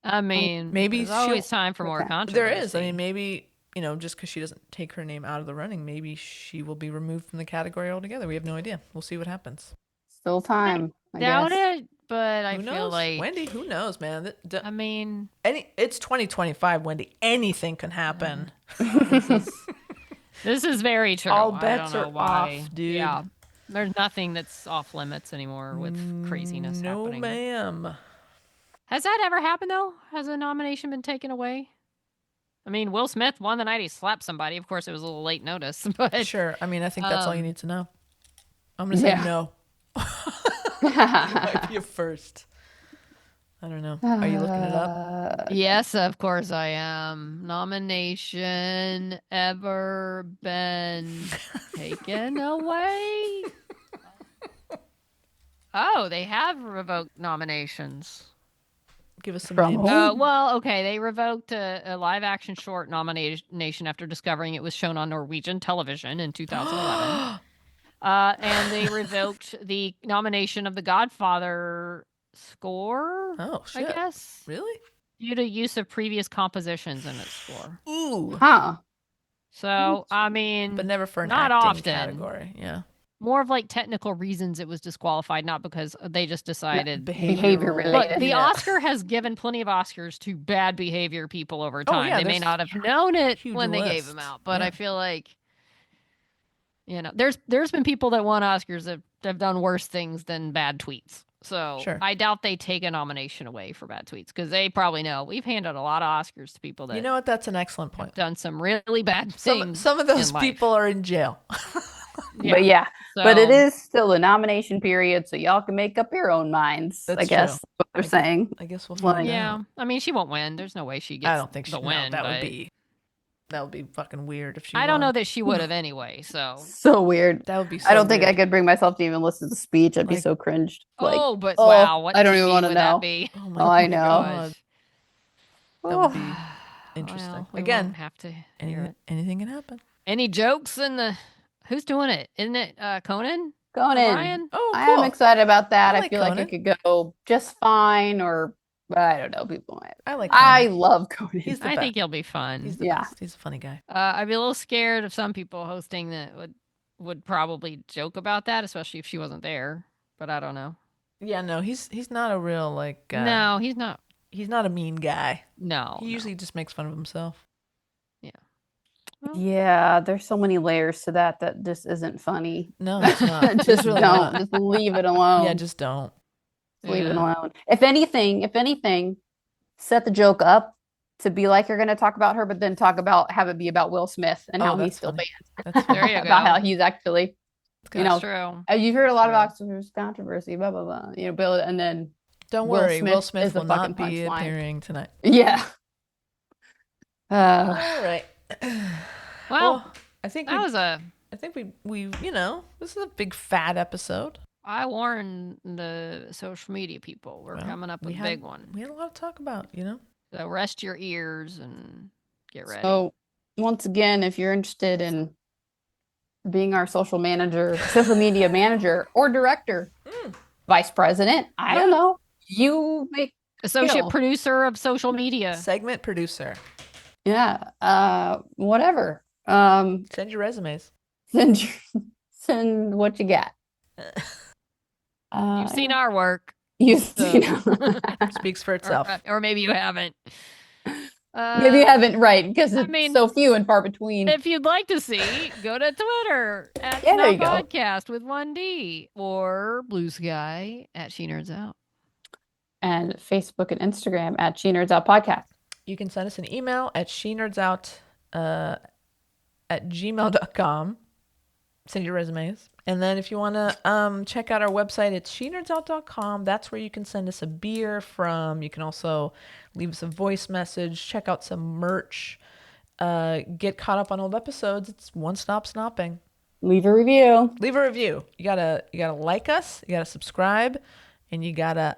I mean, maybe there's always time for more controversy. There is. I mean, maybe just because she doesn't take her name out of the running, maybe she will be removed from the category altogether. We have no idea. We'll see what happens. Still time. I doubt guess. it, but I feel like Wendy. Who knows, man? I mean, it's 2025, Wendy. Anything can happen. This is very true. All bets are off, dude. Yeah. There's nothing that's off limits anymore with craziness happening. No, ma'am. Has that ever happened, though? Has a nomination been taken away? I mean, Will Smith won the night he slapped somebody. Of course, it was a little late notice, but... Sure. I mean, I think that's all you need to know. I'm going to say no. Might be a first. I don't know. Are you looking it up? Yes, of course I am. Nomination ever been taken away? Oh, they have revoked nominations. Give us some From names. who? Well, okay. They revoked a live action short nomination after discovering it was shown on Norwegian television in 2011. And they revoked the nomination of The Godfather score, Oh, I shit. guess, Really? due to use of previous compositions in its score. Ooh. Huh. So, I mean, But never for an not acting often. category. Yeah. More of like technical reasons it was disqualified, not because they just decided. Behavior Look, related. the Yeah. Oscar has given plenty of Oscars to bad behavior people over time. yeah, They may there's not have known it huge when they gave them list. out, but Yeah. I feel like, there's been people that won Oscars that have done worse things than bad tweets. So Sure. I doubt they take a nomination away for bad tweets because they probably know we've handed a lot of Oscars to people that You know what? That's an excellent point. have done some really bad things. Some of those in life. people are in jail. But yeah, but it So- is still a nomination period, so y'all can make up your own minds. I That's guess true. what they're saying. I guess we'll Well, find Yeah, out. I mean, she won't win. There's no way she gets. I don't think she the no, win. that but would be fucking weird if she I don't know won. that she would have anyway. So. So weird. That would be so I don't think I weird. could bring myself to even listen to the speech. I'd be Like- so cringed. Like, Oh, but oh, wow, what I don't even TV wanna would know. that be? Oh my Oh, I God. know. That would be oh, interesting. Well, we Again, won't have to hear it. anything can happen. Any jokes in the? Who's doing it? Isn't it Conan? Conan. O'Brien? Oh, I cool. am excited about that. I I like feel like Conan. it could go just fine, or I don't know. People might. I like I Conan. love Conan. He's the I best. think he'll be fun. He's the Yeah. best. He's a funny guy. I'd be a little scared of some people hosting that would probably joke about that, especially if she wasn't there. But I don't know. Yeah, no, he's not a real like No, he's not. he's not a mean guy. No, He usually just makes fun of himself. Yeah, there's so many layers to that just isn't funny. No, it's not. It's just really don't. not. Just leave it alone. Yeah, just don't. Just leave it Yeah. alone. If anything, set the joke up to be like you're going to talk about her, but then have it be about Will Smith and Oh, how he's that's still funny. banned. That's There you about go. how he's actually, you know, That's true. you've heard a lot of True. Oscars controversy, blah blah blah. You know, Bill, and then Don't Will worry, Will Smith is Smith the will fucking not be punchline. appearing tonight. yeah. All right. Well, I think that was we this is a big fat episode. I warned the social media people. We're Well, coming up with a big one. We had a lot to talk about, So rest your ears and get ready. So once again, if you're interested in being our social media manager or director, vice president, I don't know, you make Associate know. producer of social media. Segment producer. whatever. Send your resumes. Send what you got. You've seen our work. You've so- seen Speaks for itself. or maybe you haven't. maybe you haven't, right? Because it's mean, so few and far between. If you'd like to see, go to Twitter at Yeah, there Snot you go. Podcast with 1D or Blue Sky at She Nerds Out. And Facebook and Instagram at She Nerds Out Podcast. You can send us an email at shenerdsout at gmail.com. Send your resumes. And then if you want to check out our website, it's shenerdsout.com. That's where you can send us a beer from. You can also leave us a voice message, check out some merch, get caught up on old episodes. It's one-stop snopping. Leave a review. Leave a review. You gotta like us, you gotta subscribe, and you gotta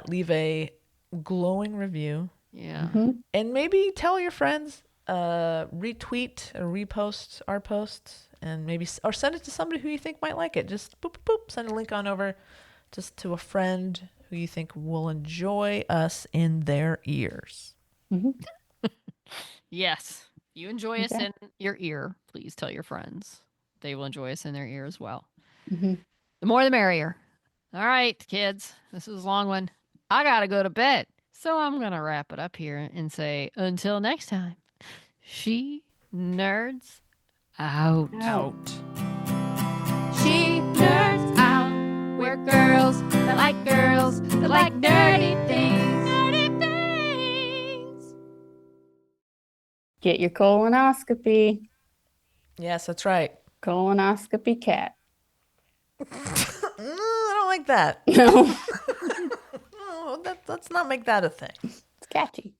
leave a glowing review. Yeah. And maybe tell your friends, retweet or repost our posts, and maybe or send it to somebody who you think might like it. Just boop boop boop. Send a link on over, just to a friend who you think will enjoy us in their ears. Yes. You enjoy us Okay. in your ear. Please tell your friends. They will enjoy us in their ear as well. Mhm. The more the merrier. All right, kids. This is a long one. I got to go to bed. So I'm going to wrap it up here and say until next time, she nerds out. Out. She nerds out. We're girls that like nerdy things. Nerdy things. Get your colonoscopy. Yes, that's right. Colonoscopy cat. I don't like that. No, Oh, let's not make that a thing. it's catchy.